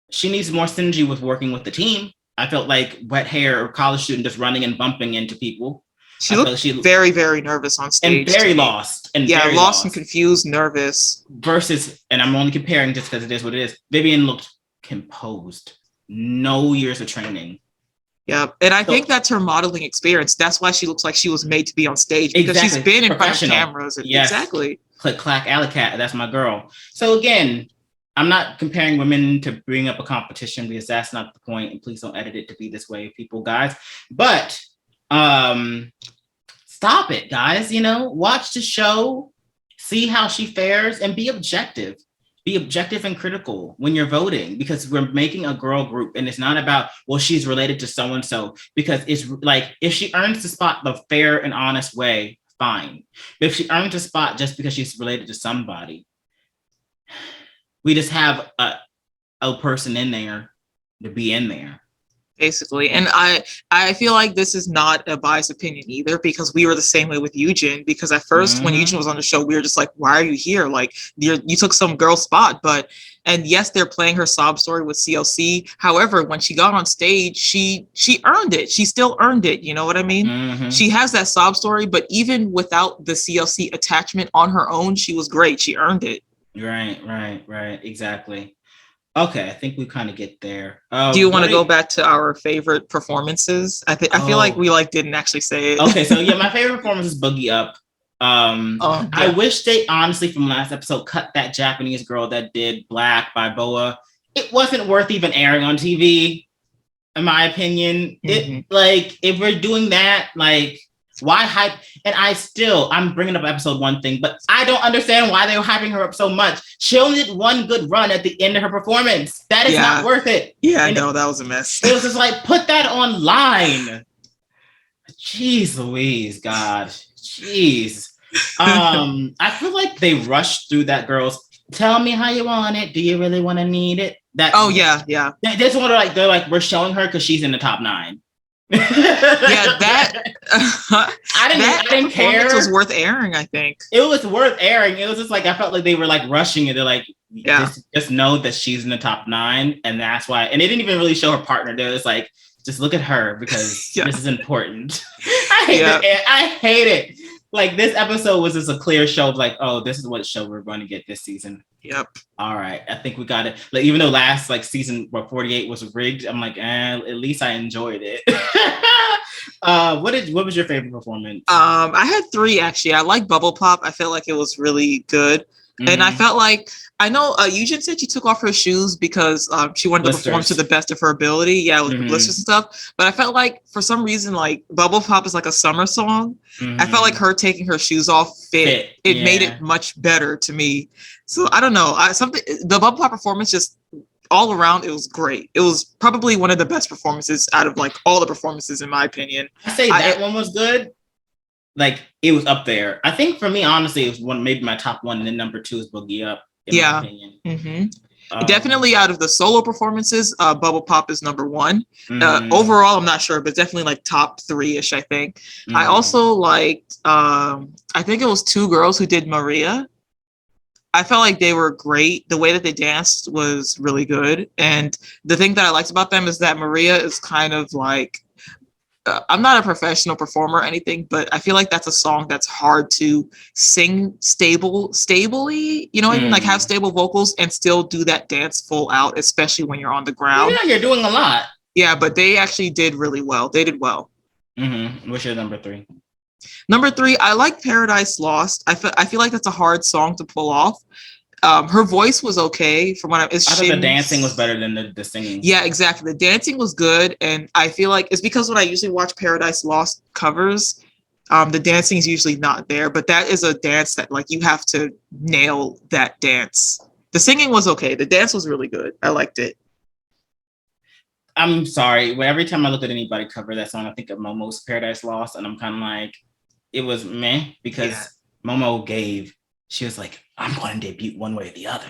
She needs more synergy with working with the team. I felt like wet hair or college student just running and bumping into people. She looked very, very nervous on stage. And very lost. And very lost and confused, nervous. Versus, and I'm only comparing just because it is what it is, Vivienne looked composed. No years of training. Yeah, and I think that's her modeling experience. That's why she looks like she was made to be on stage, because she's been in front of cameras. Yes. Exactly. Click, clack, alley cat. That's my girl. So again, I'm not comparing women to bring up a competition, because that's not the point. And please don't edit it to be this way, people, guys. But stop it, guys. You know, watch the show, see how she fares, and be objective. Be objective and critical when you're voting, because we're making a girl group, and it's not about, well, she's related to so-and-so, because it's like, if she earns the spot the fair and honest way, fine. But if she earns a spot just because she's related to somebody, we just have a person in there to be in there. Basically. And I feel like this is not a biased opinion either, because we were the same way with Yujin, because at first when Yujin was on the show, we were just like, why are you here? Like, you took some girl spot. And yes, they're playing her sob story with CLC. However, when she got on stage, she earned it. She still earned it. You know what I mean? She has that sob story, but even without the CLC attachment on her own, she was great. She earned it. Right. Exactly. Okay, I think we kind of get there. Do you want to go back to our favorite performances? I feel like we didn't actually say it. Okay, so yeah, my favorite performance is Boogie Up. I wish they honestly from last episode cut that Japanese girl that did Black by Boa. It wasn't worth even airing on TV, in my opinion. It like, if we're doing that, like, Why hype? And I'm bringing up episode 1 thing, but I don't understand why they were hyping her up so much. She only did one good run at the end of her performance. That is not worth it. Yeah, no, that was a mess. It was just like, put that online. Jeez Louise, God. Jeez. I feel like they rushed through that girl's tell me how you want it. Do you really want to need it? That yeah. They just want to they're like, we're showing her because she's in the top 9. Yeah, that I didn't care. It was worth airing, I think. It was worth airing. It was just like I felt like they were like rushing it. They're like, just know that she's in the top 9, and that's why. And they didn't even really show her partner. They're just like, just look at her because this is important. I hate it. Like this episode was just a clear show of like, oh, this is what show we're going to get this season. Yep. All right. I think we got it. Like even though last season 48 was rigged, I'm like, at least I enjoyed it. What was your favorite performance? I had 3 actually. I like Bubble Pop. I felt like it was really good. Mm-hmm. And I felt like I know Yujin said she took off her shoes because she wanted to perform to the best of her ability. Yeah, with the blisters and stuff. But I felt like for some reason, like Bubble Pop is like a summer song. Mm-hmm. I felt like her taking her shoes off made it much better to me. So I don't know. The Bubble Pop performance just all around, it was great. It was probably one of the best performances out of like all the performances in my opinion. I say that one was good. Like it was up there. I think for me, honestly, it was maybe my top 1, and then number 2 is Boogie Up. In my opinion. Mm-hmm. Definitely out of the solo performances, Bubble Pop is number 1. Overall, I'm not sure, but definitely like top 3-ish, I think. I also liked, I think it was 2 girls who did Maria. I felt like they were great. The way that they danced was really good. And the thing that I liked about them is that Maria is kind of like, I'm not a professional performer or anything, but I feel like that's a song that's hard to sing stably, you know what I mean? Like have stable vocals and still do that dance full out, especially when you're on the ground. Yeah, you're doing a lot. Yeah, but they actually did really well. They did well. Mm-hmm. What's your number 3? Number 3, I like Paradise Lost. I feel like that's a hard song to pull off. Her voice was okay from what I thought the dancing was better than the singing. Yeah, exactly. The dancing was good, and I feel like it's because when I usually watch Paradise Lost covers, the dancing is usually not there, but that is a dance that like you have to nail that dance. The singing was okay. The dance was really good. I liked it. I'm sorry. Every time I look at anybody cover that song, I think of Momo's Paradise Lost, and I'm kind of like, it was meh because Momo she was like, I'm going to debut one way or the other.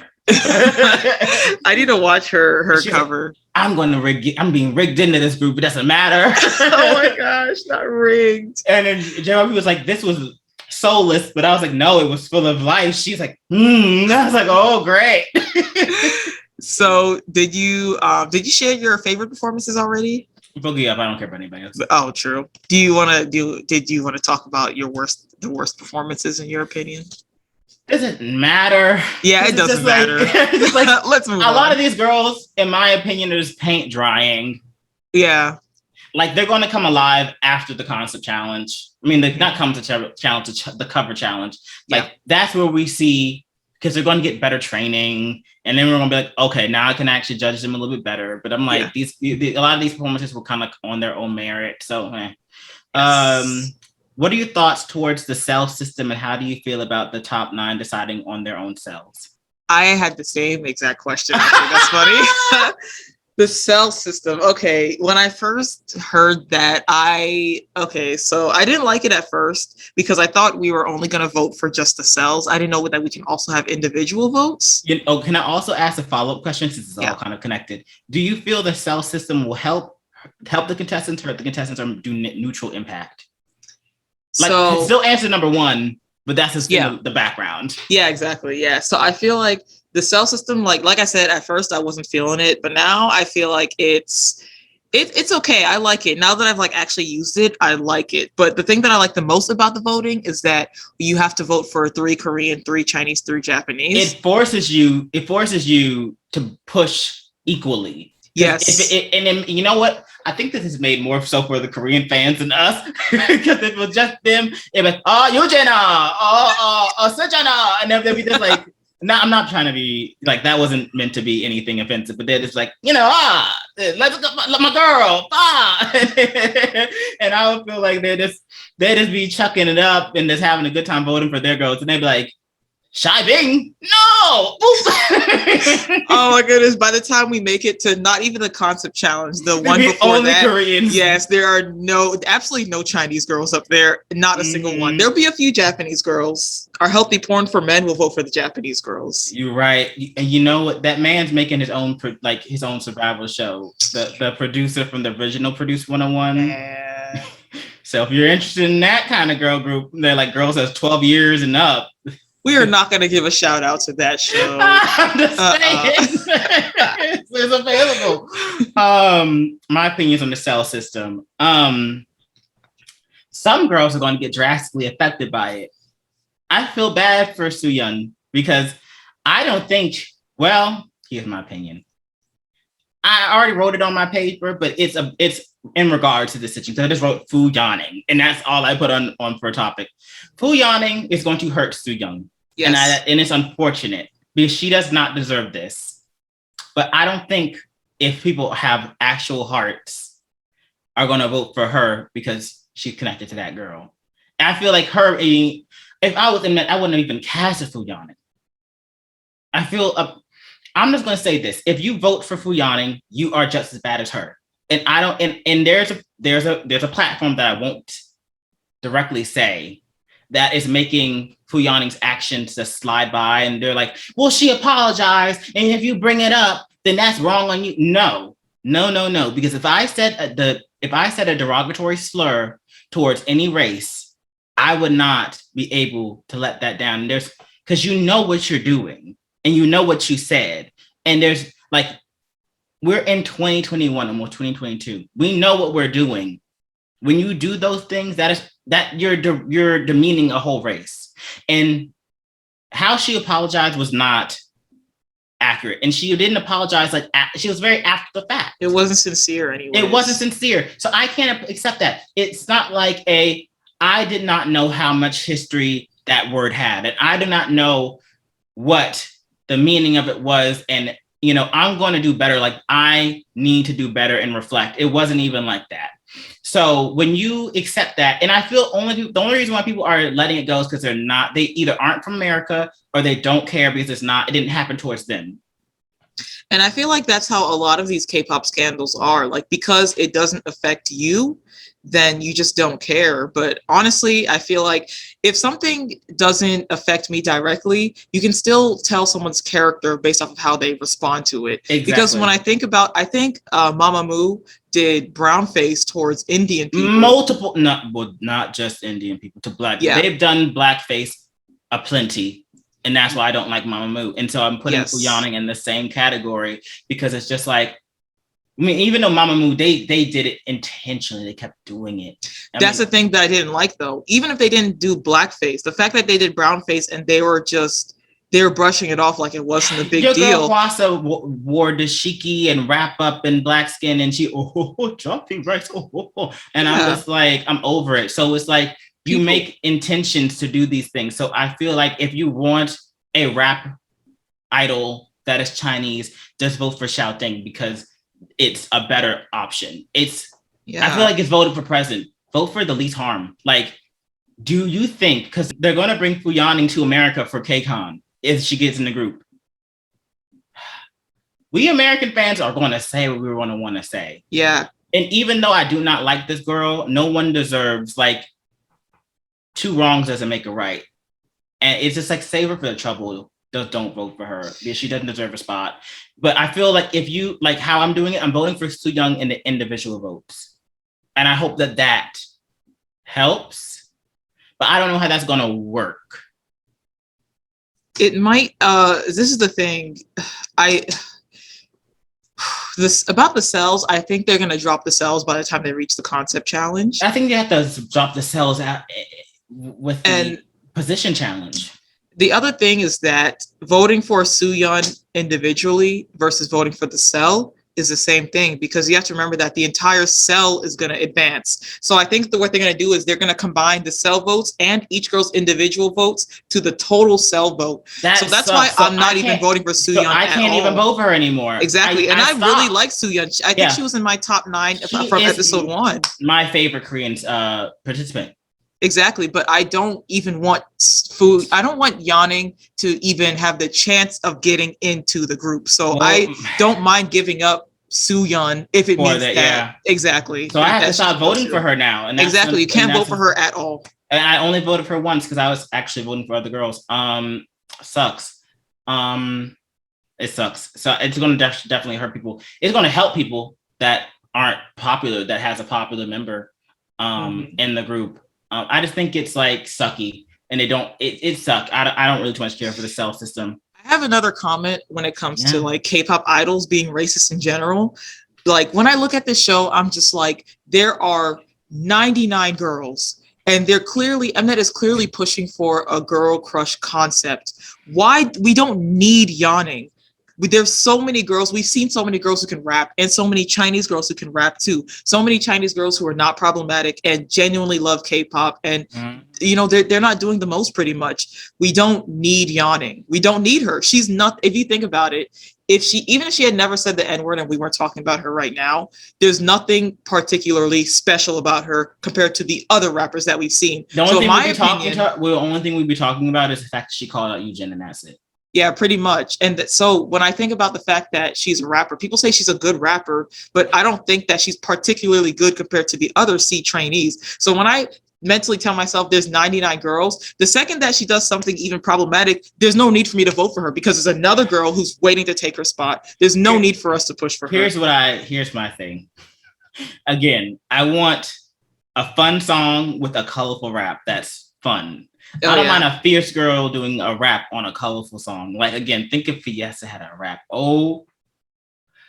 I need to watch her cover. Like, I'm being rigged into this group. It doesn't matter. Oh my gosh, not rigged. And then Jeongmin was like, this was soulless, but I was like, no, it was full of life. She's like, I was like, oh, great. So did you share your favorite performances already? Boogie Up. I don't care about anybody else. Oh, true. Did you want to talk about the worst performances in your opinion? Doesn't matter. Yeah, it doesn't matter. Like, let's move on. A lot of these girls, in my opinion, are just paint drying. Yeah. Like they're going to come alive after the concept challenge. I mean, not concept challenge, the cover challenge. Like that's where we see, because they're going to get better training. And then we're going to be like, okay, now I can actually judge them a little bit better. But I'm like, a lot of these performances were kind of on their own merit. So, what are your thoughts towards the cell system, and how do you feel about the top 9 deciding on their own cells? I had the same exact question. That's funny. The cell system. Okay. When I first heard that, so I didn't like it at first because I thought we were only going to vote for just the cells. I didn't know that we can also have individual votes. Can I also ask a follow-up question since it's all kind of connected? Do you feel the cell system will help the contestants, hurt the contestants, or do neutral impact? Like, so, still answer number 1, but that's just the background. Yeah, exactly. Yeah. So I feel like the cell system, like I said, at first I wasn't feeling it, but now I feel like it's okay. I like it. Now that I've like actually used it, I like it. But the thing that I like the most about the voting is that you have to vote for 3 Korean, 3 Chinese, 3 Japanese. It forces you to push equally. Yes. And then, you know what? I think this is made more so for the Korean fans than us, because it was just them. It was, Yujin, Seungeun, and then they'll be just like, No, I'm not trying to be like that. Wasn't meant to be anything offensive, but they're just like, let's go, my girl, and I would feel like they just be chucking it up and just having a good time voting for their girls, and they'd be like, Shy Bing, no. Oh my goodness! By the time we make it to not even the concept challenge, the one before only that, Koreans. yes, there are absolutely no Chinese girls up there. Not a single one. There'll be a few Japanese girls. Our healthy porn for men will vote for the Japanese girls. You're right, and you know what? That man's making his own survival show. The producer from the original Produce 101. So if you're interested in that kind of girl group, they're like girls that's 12 years and up. We are not going to give a shout out to that show. I'm just saying. It's available. My opinions on the cell system. Some girls are going to get drastically affected by it. I feel bad for Suyeon because I don't think, well, here's my opinion. I already wrote it on my paper, but it's in regard to the situation. So I just wrote Fu Yaning, and that's all I put on for a topic. Fu Yaning is going to hurt Suyeon. Yes. And it's unfortunate because she does not deserve this. But I don't think if people have actual hearts are going to vote for her because she's connected to that girl. And I feel like her, if I was in that, I wouldn't have even cast a Fu Yaning. I feel, I'm just going to say this. If you vote for Fu Yaning, you are just as bad as her. And I don't, and there's a platform that I won't directly say that is making Fu Yaning's actions just slide by, and they're like, well, she apologized, and if you bring it up, then that's wrong on you. No. Because if I said a derogatory slur towards any race, I would not be able to let that down. Because you know what you're doing, and you know what you said, and there's like, we're in 2021 and we're 2022. We know what we're doing. When you do those things, that you're demeaning a whole race. And how she apologized was not accurate. And she didn't apologize she was very after the fact. It wasn't sincere anyway. It wasn't sincere. So I can't accept that. It's not like I did not know how much history that word had. And I did not know what the meaning of it was. And, I'm going to do better. Like, I need to do better and reflect. It wasn't even like that. So when you accept that, and I feel the only reason why people are letting it go is because they either aren't from America or they don't care because it didn't happen towards them. And I feel like that's how a lot of these K-pop scandals are. Like, because it doesn't affect you, then you just don't care. But honestly, I feel like if something doesn't affect me directly, you can still tell someone's character based off of how they respond to it. Exactly. Because when I think Mamamoo did brownface towards Indian people. Not just Indian people, to black. Yeah. They've done blackface aplenty. And that's why I don't like Mamamoo. And so I'm putting Fu Yaning in the same category because it's just like, even though Mamamoo, they did it intentionally, they kept doing it. That's the thing that I didn't like, though. Even if they didn't do blackface, the fact that they did brownface and they were brushing it off like it wasn't a big deal. Your girl Hwasa wore dashiki and wrap up in black skin, and she jumping right, and I'm just like, I'm over it. So it's like you make intentions to do these things. So I feel like if you want a rap idol that is Chinese, just vote for Xiaoting because it's a better option. I feel like it's voted for president. Vote for the least harm. Like, do you think, because they're going to bring Fu Yaning to America for KCON if she gets in the group, we American fans are going to say what we want to say. Yeah. And even though I do not like this girl, no one deserves, like, two wrongs doesn't make a right. And it's just like, save her for the trouble. Don't vote for her because she doesn't deserve a spot. But I feel like if you like how I'm doing it, I'm voting for Suyeon in the individual votes. And I hope that helps. But I don't know how that's going to work. It might. This is the thing. About the cells, I think they're going to drop the cells by the time they reach the concept challenge. I think they have to drop the cells out with the position challenge. The other thing is that voting for Suyeon individually versus voting for the cell is the same thing, because you have to remember that the entire cell is going to advance. So I think what they're going to do is they're going to combine the cell votes and each girl's individual votes to the total cell vote. So that's why I'm not even voting for Suyeon at all. I can't even vote for her anymore. Exactly. And I really like Suyeon. I think she was in my top 9 from episode 1. My favorite Korean participant. Exactly, but I don't even want food. I don't want Yanning to even have the chance of getting into the group. So I don't mind giving up Suyeon if it means that. Yeah. Exactly. So I have to stop voting for her now. And exactly, you can't vote for her at all. And I only voted for her once because I was actually voting for other girls. Sucks. It sucks. So it's going to definitely hurt people. It's going to help people that aren't popular, that has a popular member in the group. I just think it's like sucky, and it suck. I don't really too much care for the cell system. I have another comment when it comes to like K-pop idols being racist in general. Like when I look at this show, I'm just like, there are 99 girls, and they're clearly, Mnet is clearly pushing for a girl crush concept. Why? We don't need Yanning. There's so many girls. We've seen so many girls who can rap, and so many Chinese girls who can rap too. So many Chinese girls who are not problematic and genuinely love K-pop. And you know, they're not doing the most pretty much. We don't need Yanning. We don't need her. She's not. If you think about it, even if she had never said the N-word and we weren't talking about her right now, there's nothing particularly special about her compared to the other rappers that we've seen. The only thing we'd be talking about is the fact that she called out Yujin, and that's it. Yeah, pretty much. And so when I think about the fact that she's a rapper, people say she's a good rapper, but I don't think that she's particularly good compared to the other C trainees. So when I mentally tell myself there's 99 girls, the second that she does something even problematic, there's no need for me to vote for her because there's another girl who's waiting to take her spot. There's no need for us to push for her. Here's my thing. Again, I want a fun song with a colorful rap that's fun. I don't mind a fierce girl doing a rap on a colorful song. Like, again, think if Fiesta had a rap. Oh,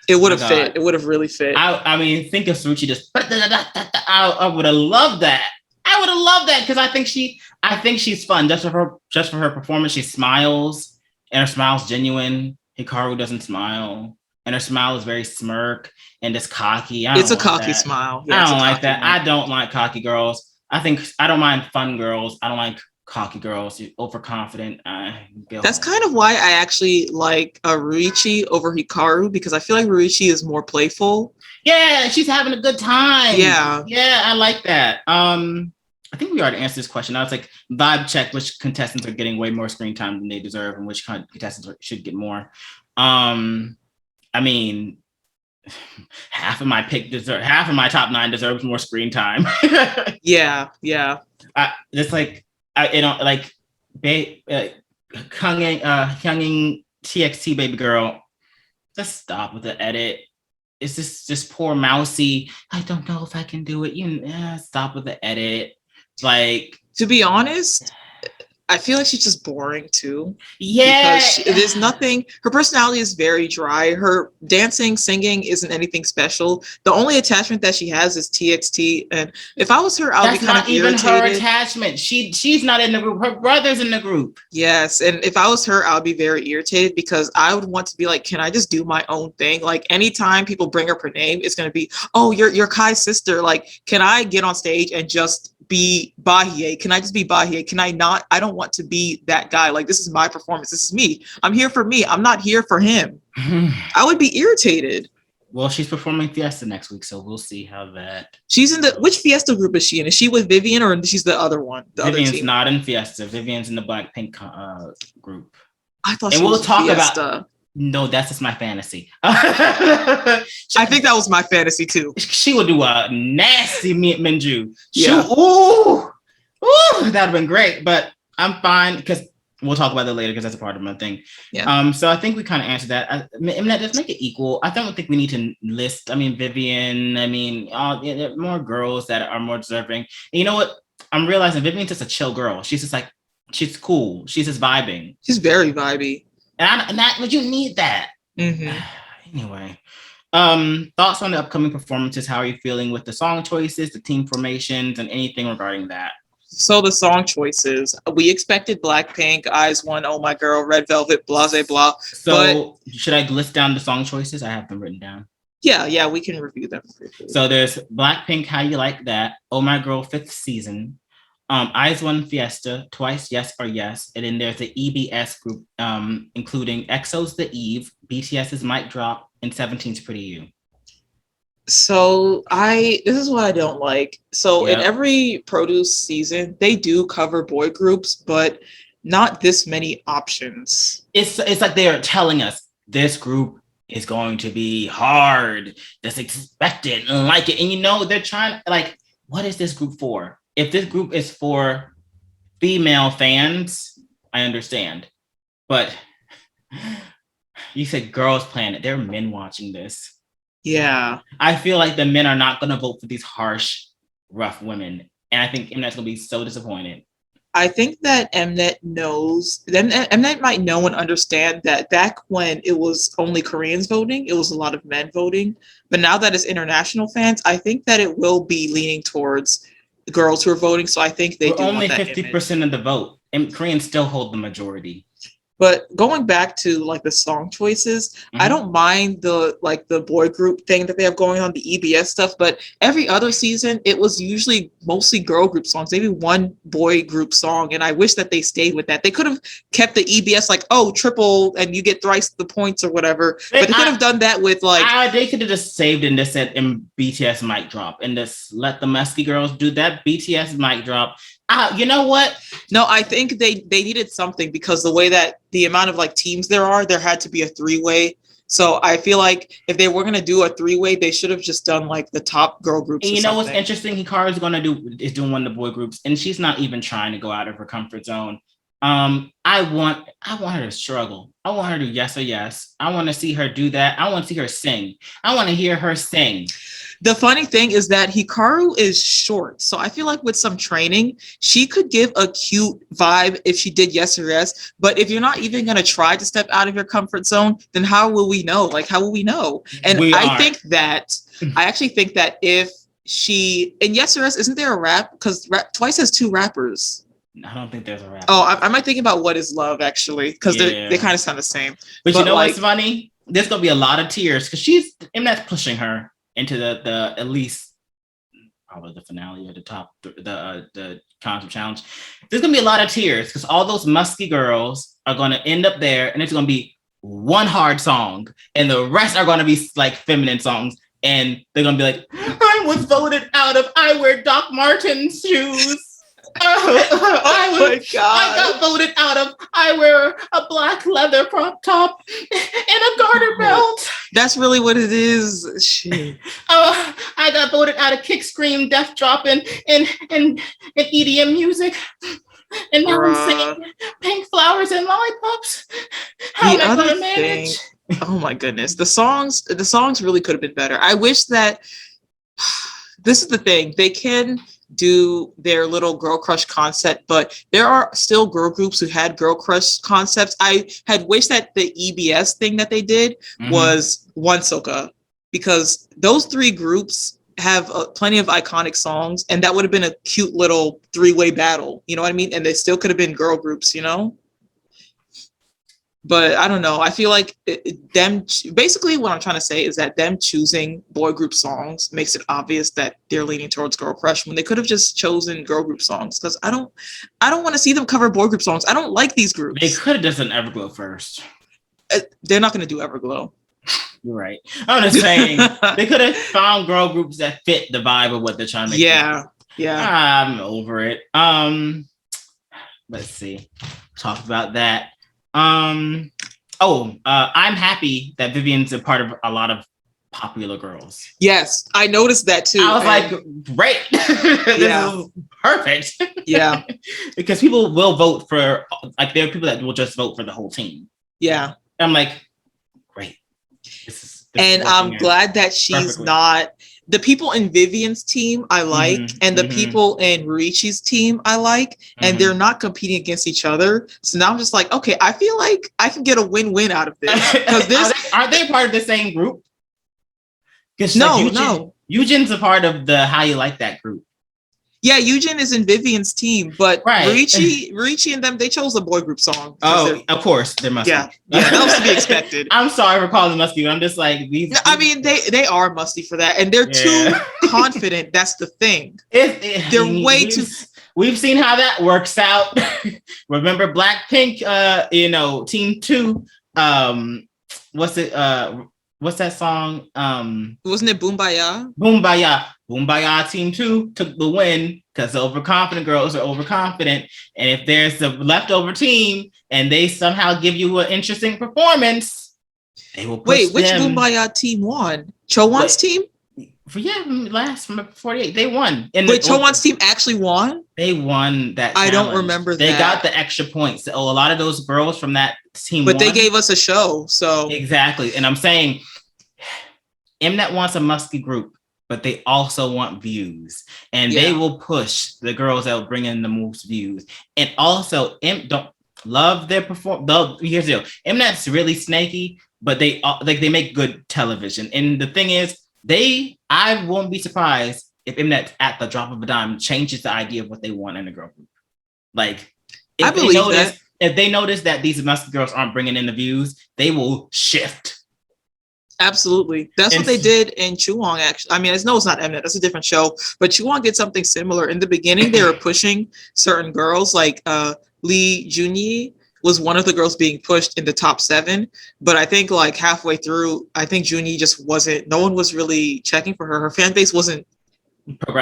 it would have fit. It would have really fit. I mean, think if Ruiqi just. I would have loved that. I would have loved that because I think she's fun. Just for her performance, she smiles, and her smile's genuine. Hikaru doesn't smile, and her smile is very smirk and just cocky. It's a cocky smile. Yeah, I don't like that. I don't like cocky girls. I don't mind fun girls. I don't like cocky girls, overconfident. That's kind of why I actually like Ruiqi over Hikaru, because I feel like Ruiqi is more playful. Yeah, she's having a good time. Yeah, I like that. I think we already answered this question. I was like, vibe check, which contestants are getting way more screen time than they deserve, and which contestants should get more. I mean, half of my top 9 deserves more screen time. Yeah. It's like. Hyungin TXT baby girl, just stop with the edit. It's just poor mousy. I don't know if I can do it. Stop with the edit. Like, to be honest, I feel like she's just boring too. Yeah. Because there's nothing, her personality is very dry. Her dancing, singing isn't anything special. The only attachment that she has is TXT. And if I was her, I would be kind of irritated. That's not even her attachment. She's not in the group. Her brother's in the group. Yes. And if I was her, I would be very irritated because I would want to be like, can I just do my own thing? Like anytime people bring up her name, it's going to be, oh, you're Kai's sister. Like, can I get on stage and just be Bahiyyih? Can I just be Bahiyyih? Can I not? I don't want to be that guy. Like, this is my performance. This is me. I'm here for me. I'm not here for him. I would be irritated. Well, she's performing Fiesta next week, so we'll see how that. She's in which Fiesta group is she in? Is she with Vivienne or she's the other one? Vivienne's not in Fiesta. Vivienne's in the Blackpink group. I thought she was talk Fiesta. About. No, that's just my fantasy. I think that was my fantasy too. She would do a nasty Minju. Yeah. Ooh, that'd have been great. But I'm fine because we'll talk about that later because that's a part of my thing. Yeah. So I think we kind of answered that. Let's make it equal. I don't think we need to list. I mean, Vivienne. There are more girls that are more deserving. And you know what? I'm realizing Vivienne's just a chill girl. She's just like, she's cool. She's just vibing. She's very vibey. But you need that. Mm-hmm. Anyway, thoughts on the upcoming performances? How are you feeling with the song choices, the team formations, and anything regarding that? So the song choices, we expected Blackpink, Eyes One, Oh My Girl, Red Velvet, blah, blah, blah. So should I list down the song choices? I have them written down. Yeah, we can review them briefly. So there's Blackpink, How You Like That, Oh My Girl, 5th season, Eyes One Fiesta, Twice Yes or Yes, and then there's the EBS group, including EXO's The Eve, BTS's Mic Drop, and 17's Pretty You. So this is what I don't like. So in every produce season, they do cover boy groups, but not this many options. It's like they are telling us this group is going to be hard. Just expect it and like it. And you know, they're trying, like, what is this group for? If this group is for female fans, I understand. But you said Girls Planet, there are men watching this. Yeah. I feel like the men are not going to vote for these harsh, rough women. And I think Mnet's going to be so disappointed. I think that Mnet knows, Mnet might know and understand that back when it was only Koreans voting, it was a lot of men voting. But now that it's international fans, I think that it will be leaning towards the girls who are voting. So I think they do only 50% of the vote. And Koreans still hold the majority. But going back to like the song choices, I don't mind the boy group thing that they have going on, the EBS stuff, but every other season it was usually mostly girl group songs, maybe one boy group song, and I wish that they stayed with that. They could have kept the EBS like, oh, triple and you get thrice the points or whatever, but they could have done that with like they could have just saved and just said in BTS Mic Drop and just let the Musky girls do that BTS Mic Drop. You know what? No, I think they needed something because the way that the amount of like teams there had to be a 3-way. So I feel like if they were going to do a 3-way, they should have just done like the top girl groups. And you know what's interesting? Hikaru is doing one of the boy groups, and she's not even trying to go out of her comfort zone. I want her to struggle. I want her to do yes or yes. I want to see her do that. I want to see her sing. I want to hear her sing. The funny thing is that Hikaru is short. So I feel like with some training, she could give a cute vibe if she did yes or yes. But if you're not even going to try to step out of your comfort zone, then how will we know? Like, how will we know? And I actually think that if she, in yes or yes, isn't there a rap? Because Twice has 2 rappers. I don't think there's a rap. Oh, I might think about What Is Love, actually, because they kind of sound the same. But you know what's funny? There's going to be a lot of tears because Mnet's pushing her into the at least probably the finale or the top, the concept challenge. There's going to be a lot of tears because all those musky girls are going to end up there and it's going to be one hard song and the rest are going to be like feminine songs. And they're going to be like, I was voted out of I Wear Doc Martens shoes. I got voted out of I wear a black leather crop top and a garter belt. That's really what it is. Shit. I got voted out of kick scream, death drop, and EDM music. And now I'm singing Pink Flowers and Lollipops. How am I gonna manage? Oh my goodness. The songs really could have been better. I wish that this is the thing. They can do their little girl crush concept, but there are still girl groups who had girl crush concepts. I had wished that the EBS thing that they did was Onesoka, because those 3 groups have plenty of iconic songs, and that would have been a cute little 3-way battle. You know what I mean? And they still could have been girl groups, you know? But I don't know. I feel like basically what I'm trying to say is that them choosing boy group songs makes it obvious that they're leaning towards girl crush when they could have just chosen girl group songs. Because I don't want to see them cover boy group songs. I don't like these groups. They could have done Everglow first. They're not going to do Everglow. You're right. I'm just saying they could have found girl groups that fit the vibe of what they're trying to make. Yeah. I'm over it. Let's see. Talk about that. I'm happy that Vivienne's a part of a lot of popular girls. Yes, I noticed that too. I was like, great. This is perfect. Yeah. Because people will vote for, like, there are people that will just vote for the whole team. Yeah. I'm like, great. And I'm glad that she's not. The people in Vivienne's team I like, and the people in Ruichi's team I like, and they're not competing against each other. So now I'm just like, okay, I feel like I can get a win-win out of this. Because aren't they part of the same group? No. Yujin's a part of the How You Like That group. Yeah, Yujin is in Vivienne's team, but Right. Ruiqi and them, they chose a boy group song. Oh, of course, there must be. Yeah, that was to be expected. I'm sorry for calling them musty. I'm just like these. I mean, they are musty for that, and they're too confident. That's the thing. They're way too. We've seen how that works out. Remember Blackpink? Team 2. What's that song? Wasn't it Boom Baya? Boom Baya. Boom Baya Team 2 took the win because the overconfident girls are overconfident. And if there's a leftover team and they somehow give you an interesting performance, they will push them. Which Boom Baya team won? Chowan's team? Last from 48. They won. Wait, Chowan's team actually won? They won that challenge. I don't remember that. They got the extra points. A lot of those girls from that team But they gave us a show, so... Exactly. And I'm saying, Mnet wants a musky group, but they also want views. And they will push the girls that will bring in the most views. And also, don't love their performance. Here's the deal. Mnet's really snaky, but they make good television. And the thing is, I won't be surprised if Mnet at the drop of a dime changes the idea of what they want in a girl group. Like, if they notice that these musky girls aren't bringing in the views, they will shift. Absolutely. That's what they did in Chuwon, actually. I mean, it's not Mnet. That's a different show. But Chuwon did something similar. In the beginning, they were pushing certain girls, like Lee Junyi was one of the girls being pushed in the top 7. But I think like halfway through, I think Junyi just no one was really checking for her. Her fan base wasn't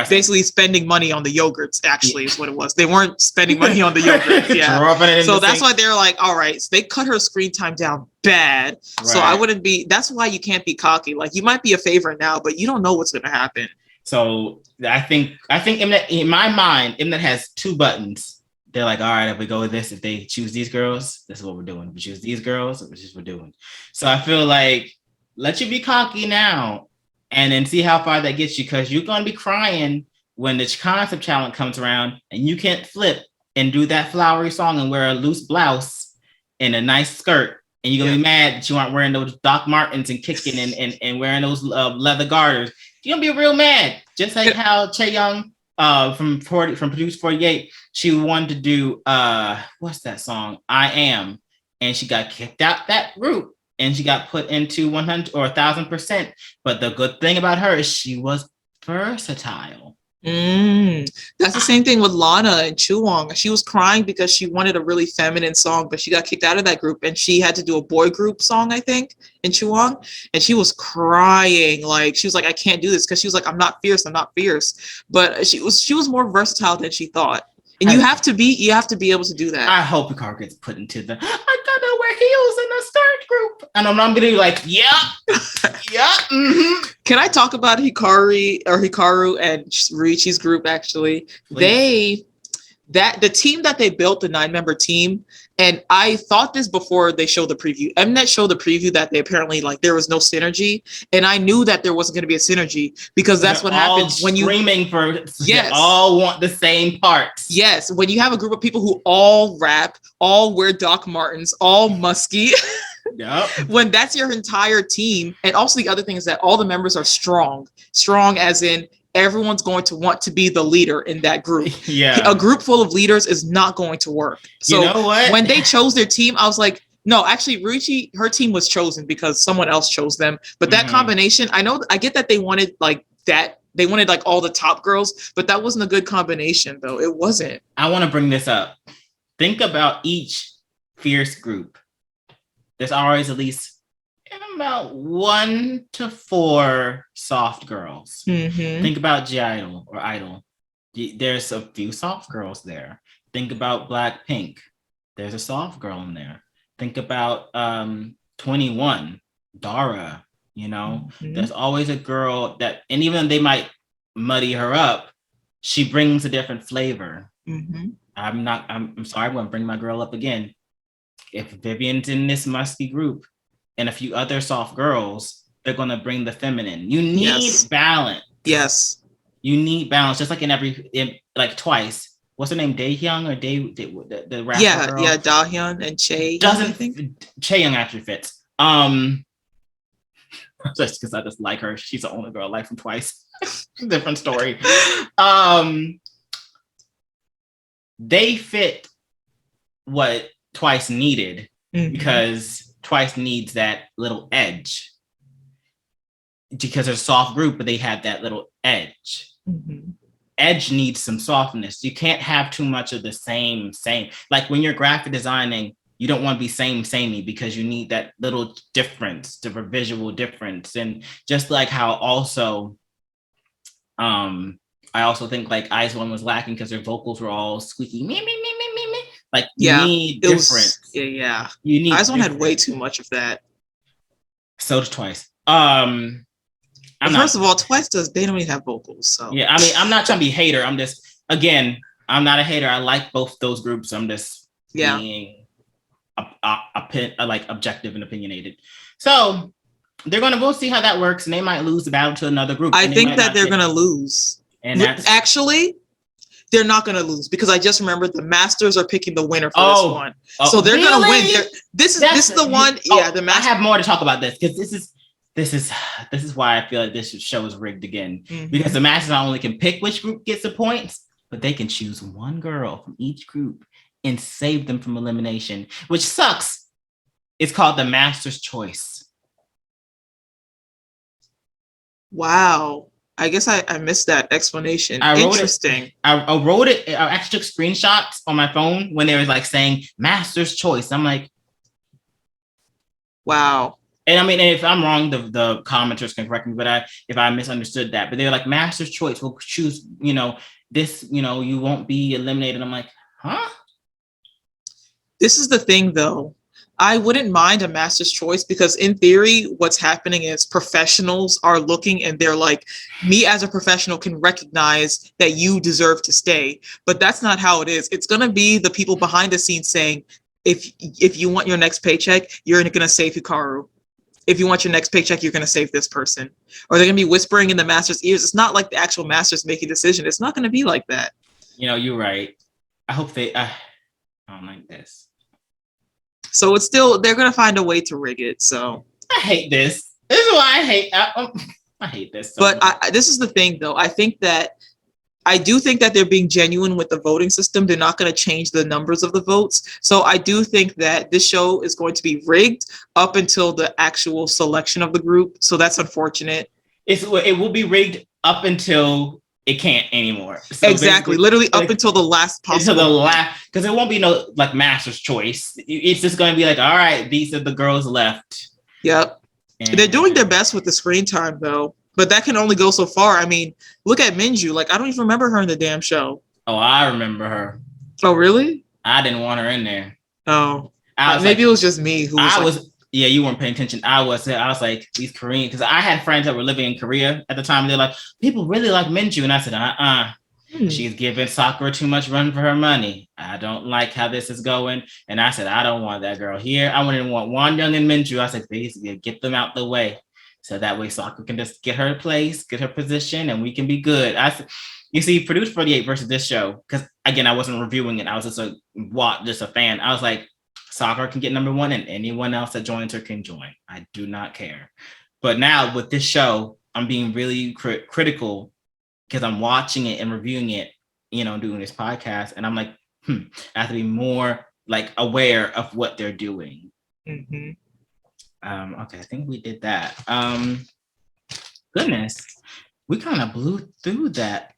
basically spending money on the yogurts, actually, is what it was. They weren't spending money on the yogurts. Yeah. So that's why they're like, all right, so they cut her screen time down bad. Right. So I wouldn't be, that's why you can't be cocky. Like, you might be a favorite now, but you don't know what's going to happen. So I think Mnet, in my mind, Mnet has 2 buttons. They're like, all right, if we go with this, if they choose these girls, this is what we're doing. If we choose these girls, this is what we're doing. So I feel like, let you be cocky now and then see how far that gets you, because you're going to be crying when the concept challenge comes around and you can't flip and do that flowery song and wear a loose blouse and a nice skirt. And you're going to be mad that you aren't wearing those Doc Martens and kicking and wearing those leather garters. You're going to be real mad. Just like how Chaeyoung from Produce 48, she wanted to do what's that song? I Am, and she got kicked out that group and she got put into 100 or 1,000%. But the good thing about her is she was versatile. That's the same thing with Lana and Chuwon. She was crying because she wanted a really feminine song, but she got kicked out of that group and she had to do a boy group song, I think, in Chuwon. And she was crying. Like, she was like, I can't do this, because she was like, I'm not fierce. But she was more versatile than she thought. And you have to be able to do that. I hope Hikaru gets put into the I gotta wear heels in the skirt group. And I'm gonna be like, yeah. Mm-hmm. Can I talk about Hikaru and Ruichi's group? Actually, please. The team that they built, the 9-member team, and I thought this before they showed the preview. Mnet showed the preview that they apparently, like, there was no synergy, and I knew that there wasn't going to be a synergy, because that's what happens when you screaming for. Yes, all want the same parts. Yes, when you have a group of people who all rap, all wear Doc Martens, all musky. Yep. When that's your entire team, and also the other thing is that all the members are strong as in everyone's going to want to be the leader in that group. Yeah. A group full of leaders is not going to work. So you know what? When they chose their team, I was like, no, actually Ruiqi, her team was chosen because someone else chose them. But that combination, I get that they wanted like that. They wanted like all the top girls, but that wasn't a good combination though. It wasn't. I want to bring this up. Think about each fierce group. There's always at least about 1 to 4 soft girls. Think about G-Idol or Idol. There's a few soft girls there. Think about Blackpink. There's a soft girl in there. Think about 21, Dara. There's always a girl that, and even they might muddy her up, she brings a different flavor. I'm sorry, I'm going to bring my girl up again. If Vivienne's in this musky group and a few other soft girls, they're going to bring the feminine. You need balance. Yes. You need balance, just like in Twice. What's her name? Daehyun or the rapper girl? Yeah, Daehyun and Chae. Chaeyoung actually fits. Just because I just like her. She's the only girl I like from Twice. Different story. they fit what Twice needed because Twice needs that little edge. Because they're a soft group, but they have that little edge. Edge needs some softness. You can't have too much of the same. Like when you're graphic designing, you don't want to be samey because you need that little difference, the visual difference. And just like how also, I also think like IZ*ONE was lacking because their vocals were all squeaky. Me. Like you need difference. Yeah. You need IZ*ONE had way too much of that. So does Twice. First of all, Twice they don't even have vocals. So yeah, I mean, I'm not trying to be a hater. I'm just, again, I'm not a hater. I like both those groups. I'm just being like objective and opinionated. So we'll see how that works, and they might lose the battle to another group. I think that they're gonna lose. And actually, they're not gonna lose because I just remembered the Masters are picking the winner for this one. So they're gonna win. This is the one. The Masters. I have more to talk about this because this is why I feel like this show is rigged again. Because the Masters not only can pick which group gets the points, but they can choose one girl from each group and save them from elimination, which sucks. It's called the Master's Choice. Wow. I guess I missed that explanation. Interesting. I wrote it. I actually took screenshots on my phone when they were like saying Master's Choice. I'm like, wow. And I mean, and if I'm wrong, the commenters can correct me, but if I misunderstood that. But they're like, Master's Choice, we'll choose, this, you won't be eliminated. I'm like, huh? This is the thing, though. I wouldn't mind a Master's Choice because in theory, what's happening is professionals are looking and they're like, me as a professional can recognize that you deserve to stay. But that's not how it is. It's going to be the people behind the scenes saying, if you want your next paycheck, you're going to save Hikaru. If you want your next paycheck, you're going to save this person. Or they're going to be whispering in the Master's ears. It's not like the actual Master's making a decision. It's not going to be like that. You're right. I hope I don't like this. So it's still, they're going to find a way to rig it. So I hate this. This is why I hate this. But this is the thing, though. I do think that they're being genuine with the voting system. They're not going to change the numbers of the votes. So I do think that this show is going to be rigged up until the actual selection of the group. So that's unfortunate. It will be rigged up until it can't anymore. So exactly. Literally up until the last possible. Until the last, because there won't be no like Master's Choice. It's just going to be like, all right, these are the girls left. Yep. And they're doing their best with the screen time, though. But that can only go so far. I mean, look at Minju. Like, I don't even remember her in the damn show. Oh, I remember her. Oh, really? I didn't want her in there. Oh. Maybe it was just me who yeah, you weren't paying attention. I was like, these Korean, because I had friends that were living in Korea at the time. They're like, people really like Minju. And I said, she's giving Sakura too much run for her money. I don't like how this is going. And I said, I don't want that girl here. I wouldn't want Wonyoung and Minju. I said, basically, get them out the way. So that way Sakura can just get her place, get her position, and we can be good. You see, Produced 48 versus this show, because again, I wasn't reviewing it. I was just a fan. I was like, Sakura can get number one, and anyone else that joins her can join. I do not care. But now with this show, I'm being really critical because I'm watching it and reviewing it, doing this podcast, and I'm like, I have to be more like aware of what they're doing. Mm-hmm. Okay, I think we did that. Goodness, we kind of blew through that.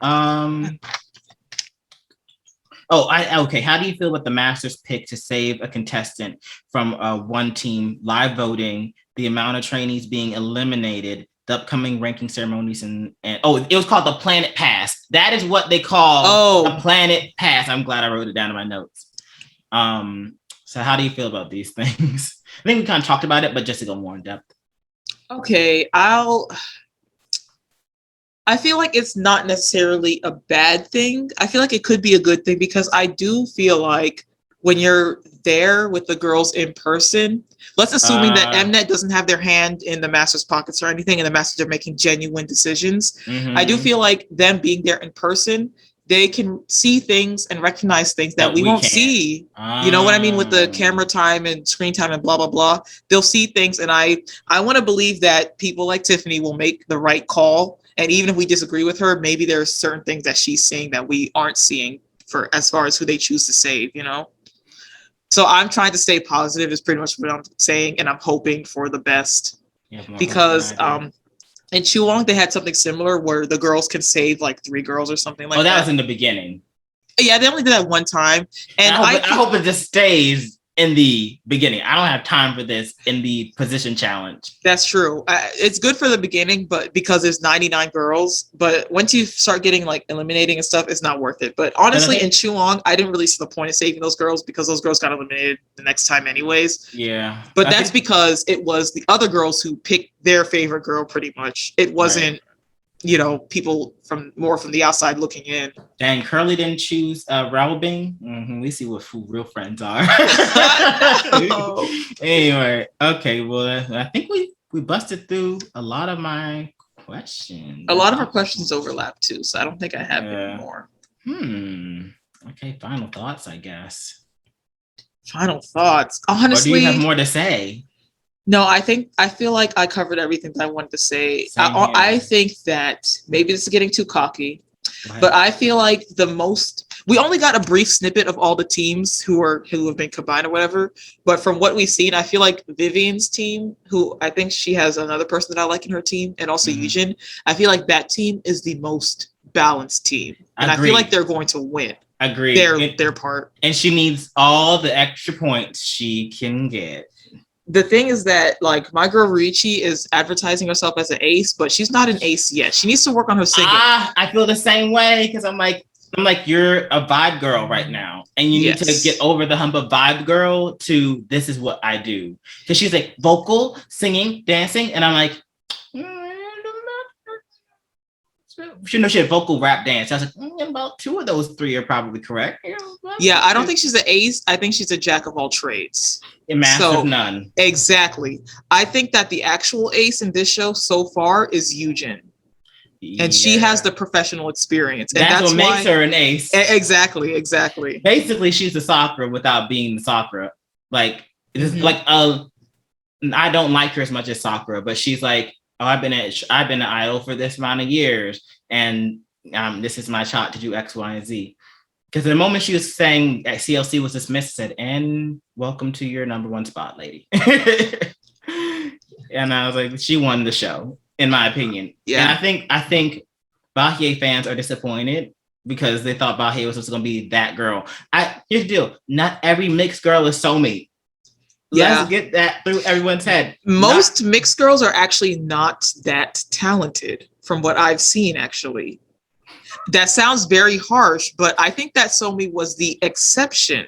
Okay. How do you feel about the Masters pick to save a contestant from one team, live voting, the amount of trainees being eliminated, the upcoming ranking ceremonies, and it was called the Planet Pass. That is what they call the Planet Pass. I'm glad I wrote it down in my notes. So how do you feel about these things? I think we kind of talked about it, but just to go more in depth. Okay, I feel like it's not necessarily a bad thing. I feel like it could be a good thing because I do feel like when you're there with the girls in person, let's assuming that Mnet doesn't have their hand in the Masters' pockets or anything, and the Masters are making genuine decisions. Mm-hmm. I do feel like them being there in person, they can see things and recognize things that we won't see. You know what I mean? With the camera time and screen time and blah, blah, blah. They'll see things. And I want to believe that people like Tiffany will make the right call. And even if we disagree with her, maybe there's certain things that she's seeing that we aren't seeing for as far as who they choose to save, you know? So I'm trying to stay positive is pretty much what I'm saying, and I'm hoping for the best. Because in Chuong, they had something similar where the girls can save like 3 girls or something like that. Oh, that was in the beginning. Yeah, they only did that one time. And I hope it just stays in the beginning. I don't have time for this in the position challenge. That's true. It's good for the beginning, but because there's 99 girls, but once you start getting like eliminating and stuff, it's not worth it. But honestly, in Chuong, I didn't really see the point of saving those girls because those girls got eliminated the next time anyways. Yeah. But that's because it was the other girls who picked their favorite girl pretty much. It wasn't, you know, people from the outside looking in. Dang, Curly didn't choose Robbie. We see what real friends are. Anyway, okay, well, I think we busted through a lot of my questions. A lot of our questions overlap too, so I don't think I have any more. Okay, final thoughts, I guess. Final thoughts. Honestly, or do you have more to say? No, I feel like I covered everything that I wanted to say. I think that maybe this is getting too cocky, but I feel like we only got a brief snippet of all the teams who have been combined or whatever. But from what we've seen, I feel like Vivienne's team, who I think she has another person that I like in her team, and also Yujin, I feel like that team is the most balanced team. And I feel like they're going to win. Agreed. Their part. And she needs all the extra points she can get. The thing is that, like, my girl Ruiqi is advertising herself as an ace, but she's not an ace yet. She needs to work on her singing. I feel the same way because I'm like, you're a vibe girl right now, and you need to get over the hump of vibe girl to this is what I do. Because she's like vocal, singing, dancing, and I'm like, she had vocal, rap, dance. I was like, about 2 of those 3 are probably correct. Yeah, I don't think she's an ace. I think she's a jack of all trades. A master of none. Exactly. I think that the actual ace in this show so far is Yujin. And she has the professional experience. And that's what makes her an ace. Exactly. Basically, she's the Sakura without being the Sakura. Like, I don't like her as much as Sakura, but she's like, I've been an idol for this amount of years, and this is my shot to do X, Y, and Z. Because the moment she was saying that CLC was dismissed, said, and welcome to your number 1 spot, lady. And I was like, she won the show, in my opinion. Yeah. And I think Bahiyyih fans are disappointed because they thought Bahiyyih was just going to be that girl. Here's the deal. Not every mixed girl is soulmate. Let's get that through everyone's head. Most mixed girls are actually not that talented, from what I've seen, actually. That sounds very harsh, but I think that Somi was the exception.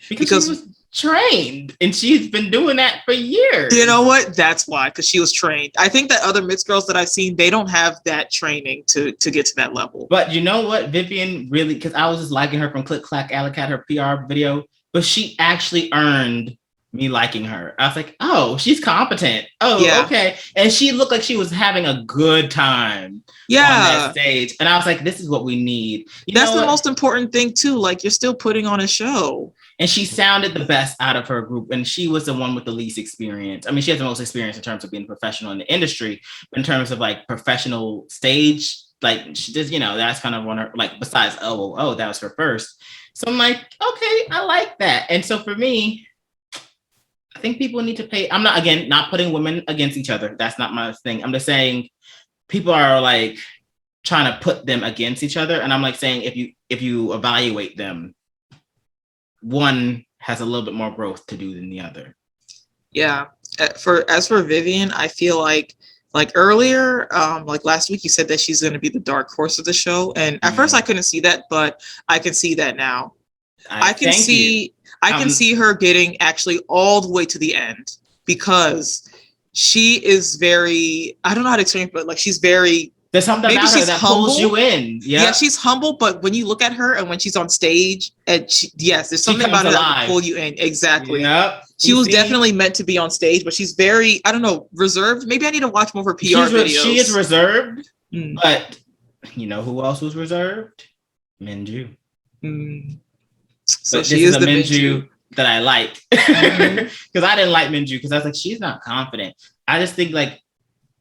Because she was trained, and she's been doing that for years. You know what? That's why, because she was trained. I think that other mixed girls that I've seen, they don't have that training to get to that level. But you know what? Vivienne really, because I was just liking her from Click Clack Alicat, her PR video, but she actually earned me liking her. I was like, oh, she's competent. Oh, yeah. Okay. And she looked like she was having a good time on that stage. And I was like, this is what we need. That's the most important thing too. Like, you're still putting on a show. And she sounded the best out of her group. And she was the one with the least experience. I mean, she has the most experience in terms of being professional in the industry, but in terms of like professional stage, like she just, that's kind of one of her, like, besides, oh, that was her first. So I'm like, okay, I like that. And so for me, I think people need to pay. I'm not putting women against each other. That's not my thing. I'm just saying people are like trying to put them against each other. And I'm like saying, if you evaluate them, one has a little bit more growth to do than the other. Yeah. As for Vivienne, I feel like earlier, like last week, you said that she's going to be the dark horse of the show. And at first I couldn't see that, but I can see that now. I can see her getting actually all the way to the end because she is very, I don't know how to explain it, but like she's very, there's something about her that pulls you in. Yeah, she's humble, but when you look at her and when she's on stage, and there's something about her that will pull you in. Exactly. Yep. She was definitely meant to be on stage, but she's very, I don't know, reserved. Maybe I need to watch more of her PR videos. She is reserved, but you know who else was reserved? Minju. So she is the Minju that I like, because I didn't like Minju because I was like, she's not confident. I just think like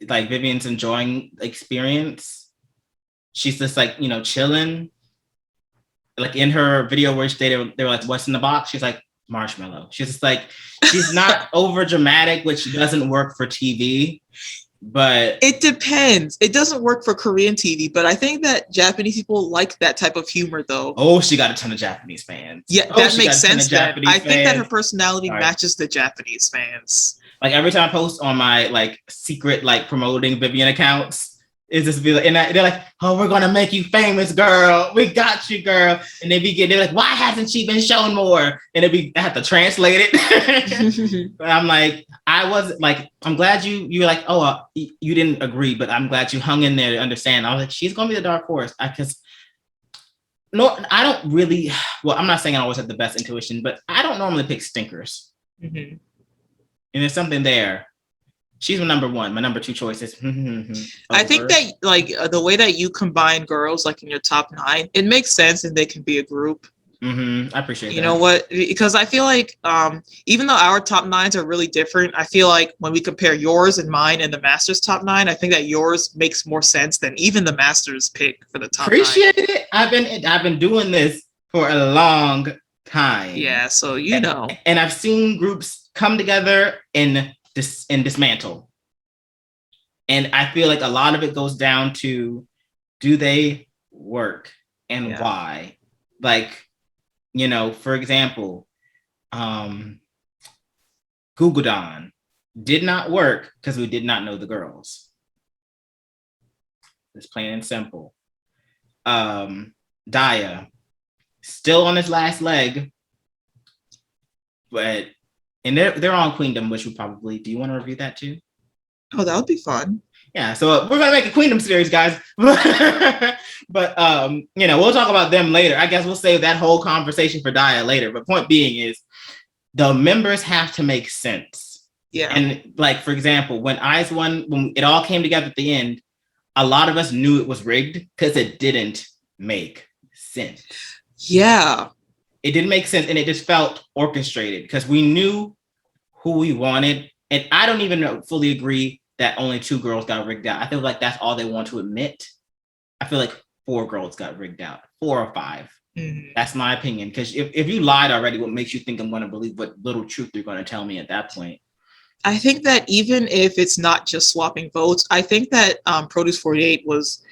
Vivienne's enjoying the experience. She's just like, chilling. like in her video where they were like, "What's in the box?" She's like, "Marshmallow." She's just like, she's not over dramatic, which doesn't work for TV. But it depends. It doesn't work for Korean TV, but I think that Japanese people like that type of humor, though. Oh, she got a ton of Japanese fans. Yeah, that makes sense. Then I think that her personality matches the Japanese fans. Like every time I post on my like secret like promoting Vivienne accounts, is this be like, and they're like, "Oh, we're gonna make you famous, girl. We got you, girl." And they're like, "Why hasn't she been shown more?" And I have to translate it. But I'm like, I'm glad you were like, "Oh, you didn't agree," but I'm glad you hung in there to understand. I was like, she's gonna be the dark horse. Because no, I don't really. Well, I'm not saying I always have the best intuition, but I don't normally pick stinkers. Mm-hmm. And there's something there. She's my number one. My number two choice is. I think that like the way that you combine girls like in your top 9, it makes sense and they can be a group. I appreciate that. You know what? Because I feel like even though our top 9s are really different, I feel like when we compare yours and mine and the Masters top 9, I think that yours makes more sense than even the Masters pick for the top 9. Appreciate it. I've been doing this for a long time. Yeah, so you know. And I've seen groups come together and dismantle. And I feel like a lot of it goes down to, do they work and why? Like, you know, for example, Gugudan did not work because we did not know the girls. It's plain and simple. Daya, still on his last leg, but and they're on Queendom, which we probably. Do you want to review that too? Oh, that would be fun. Yeah, so we're gonna make a Queendom series, guys. But you know, we'll talk about them later. I guess we'll save that whole conversation for Daya later. But point being is, the members have to make sense. Yeah. And like, for example, when IZ*ONE, when it all came together at the end, a lot of us knew it was rigged because it didn't make sense. Yeah. It didn't make sense, and it just felt orchestrated because we knew who we wanted. And I don't even fully agree that only 2 girls got rigged out. I feel like that's all they want to admit. I feel like 4 girls got rigged out, 4 or 5. Mm-hmm. That's my opinion. Because if you lied already, what makes you think I'm going to believe what little truth you're going to tell me at that point? I think that even if it's not just swapping votes, I think that Produce 48 was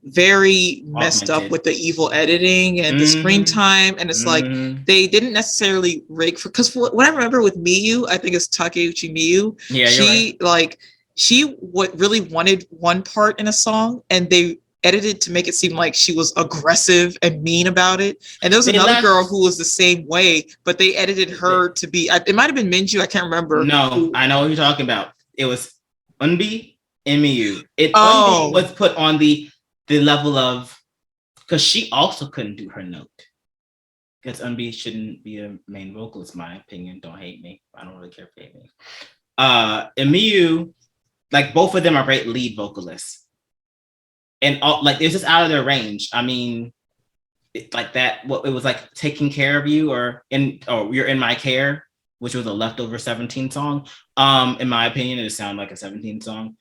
very messed up with the evil editing and the screen time, and it's like they didn't necessarily rig for, because what I remember with Miyu, I think it's Takeuchi Miyu. Yeah, she really wanted one part in a song, and they edited to make it seem like she was aggressive and mean about it. And there was another girl who was the same way, but they edited her to be. It might have been Minju. I can't remember. No, I know what you're talking about. It was Eunbi and Miyu. Eunbi was put on the level of, because she also couldn't do her note. Because Eunbi shouldn't be a main vocalist, in my opinion. Don't hate me. I don't really care if you hate me. And Miyu, like both of them are great lead vocalists. And like it's just out of their range. I mean, like that. What it was like, Taking Care of You, or You're in My Care, which was a leftover 17 song. In my opinion, it sounded like a 17 song.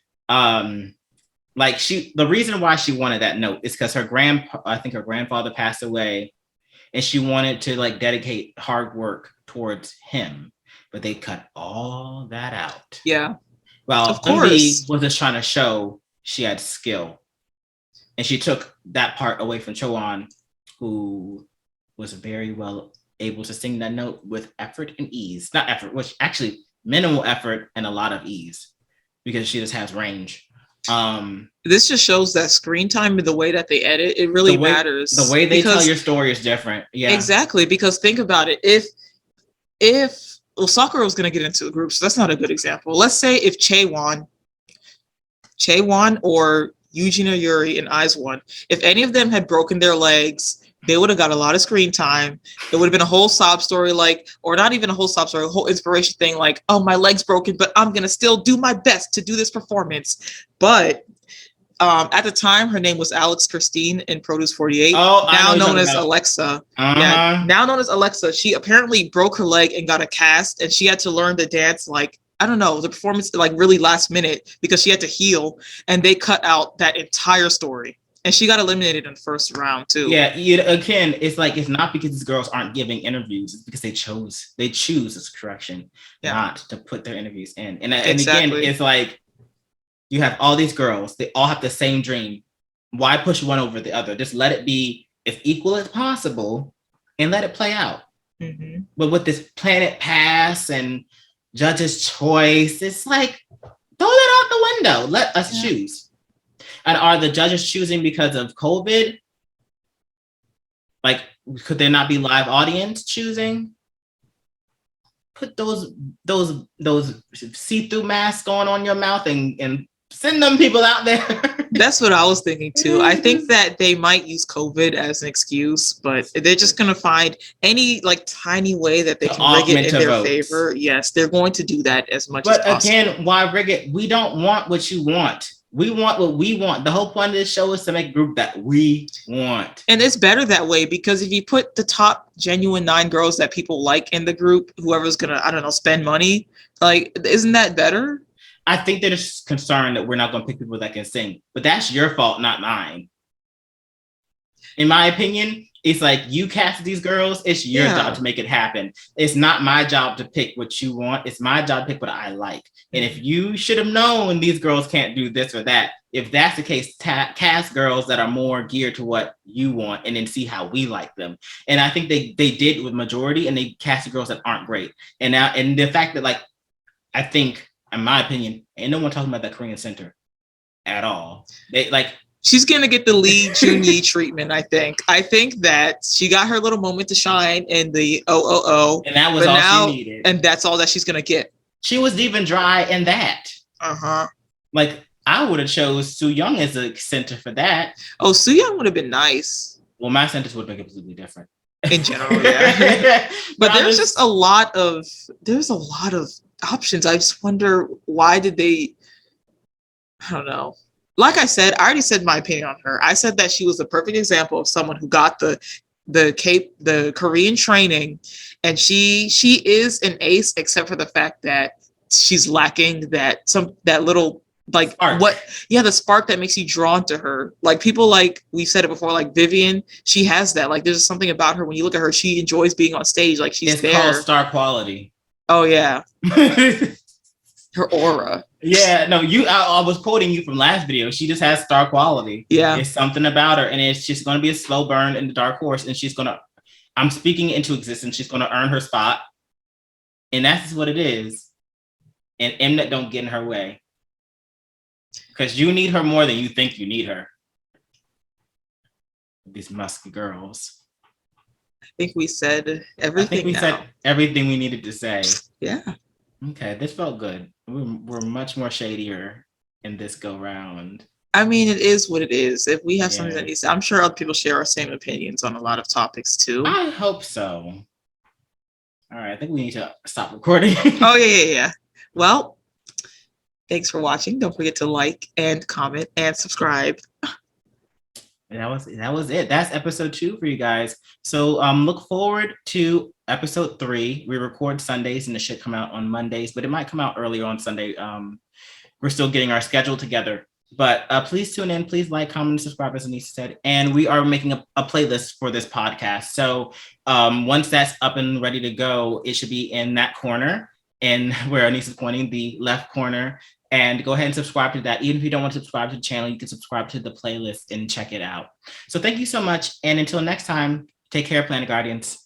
Like the reason why she wanted that note is because her grandfather passed away, and she wanted to like dedicate hard work towards him, but they cut all that out. Yeah. Well, of course, was just trying to show she had skill, and she took that part away from Choan, who was very well able to sing that note with effort and ease. Not effort, which actually minimal effort and a lot of ease, because she just has range. This just shows that screen time and the way that they edit, it really matters. The way they tell your story is different. Yeah, exactly. Because think about it. If Sakura was going to get into a group, so that's not a good example. Let's say if Chaewon or Yujin or Yuri and IZ*ONE, if any of them had broken their legs, they would have got a lot of screen time. It would have been a whole sob story, or not even a whole sob story, a whole inspiration thing, like, oh, my leg's broken, but I'm going to still do my best to do this performance. But at the time, her name was Alex Christine in Produce 48, now known as Alexa. Yeah, now known as Alexa. She apparently broke her leg and got a cast, and she had to learn the dance, I don't know, the performance really last minute because she had to heal, and they cut out that entire story. And she got eliminated in the first round too. Yeah, again, it's like it's not because these girls aren't giving interviews; it's because they choose this correction, not to put their interviews in. And again, it's like you have all these girls; they all have the same dream. Why push one over the other? Just let it be as equal as possible, and let it play out. Mm-hmm. But with this Planet Pass and Judge's Choice, it's like throw that out the window. Let us choose. And are the judges choosing because of COVID? Like, could there not be live audience choosing? Put those see-through masks going on your mouth and send them people out there. That's what I was thinking too. I think that they might use COVID as an excuse, but they're just going to find any like tiny way that they can rig it in their favor. Yes, they're going to do that as much as possible. But again, why rig it? We don't want what you want. We want what we want. The whole point of this show is to make a group that we want. And it's better that way because if you put the top genuine 9 girls that people like in the group, whoever's going to, I don't know, spend money, like, isn't that better? I think they're just concerned that we're not going to pick people that can sing. But that's your fault, not mine. In my opinion, it's like you cast these girls, it's your job to make it happen. It's not my job to pick what you want. It's my job to pick what I like. And if you should have known these girls can't do this or that, if that's the case, cast girls that are more geared to what you want and then see how we like them. And I think they did with majority, and they cast girls that aren't great. And now, and the fact that, like, I think, in my opinion, ain't no one talking about that Korean center at all. They like, she's going to get the Lee Junyi treatment, I think. I think that she got her little moment to shine in the OOO. And that was all she needed. And that's all that she's going to get. She was even dry in that. Uh-huh. Like, I would have chose Suyeon as a center for that. Oh, Suyeon would have been nice. Well, my centers would have been completely different. In general, yeah. But there's just a lot of options. I just wonder, why did they, I don't know. Like I said, I already said my opinion on her. I said that she was the perfect example of someone who got the Korean training, and she is an ace, except for the fact that she's lacking that little, like, spark. The spark that makes you drawn to her. Like, people, like we said it before, like Vivienne, she has that. Like, there's something about her when you look at her, she enjoys being on stage. Like, she's there. It's called star quality. Oh yeah. Her aura. Yeah, no, I was quoting you from last video. She just has star quality. Yeah. There's something about her, and it's just going to be a slow burn in the dark horse, and I'm speaking it into existence. She's going to earn her spot, and that's what it is. And Mnet don't get in her way, because you need her more than you think you need her. These musky girls. I think we said everything. Said everything we needed to say. Yeah. Okay, this felt good. We're much more shadier in this go round. I mean, it is what it is. If we have something that needs, I'm sure other people share our same opinions on a lot of topics too. I hope so. All right, I think we need to stop recording. Oh yeah. Well, thanks for watching. Don't forget to like and comment and subscribe. And that was it. That's episode 2 for you guys. So look forward to episode 3. We record Sundays and it should come out on Mondays, but it might come out earlier on Sunday. We're still getting our schedule together. But please tune in. Please like, comment, and subscribe, as Aneesa said. And we are making a playlist for this podcast. So once that's up and ready to go, it should be in that corner, and where Aneesa's pointing, the left corner. And go ahead and subscribe to that. Even if you don't want to subscribe to the channel, you can subscribe to the playlist and check it out. So thank you so much. And until next time, take care, Planet Guardians.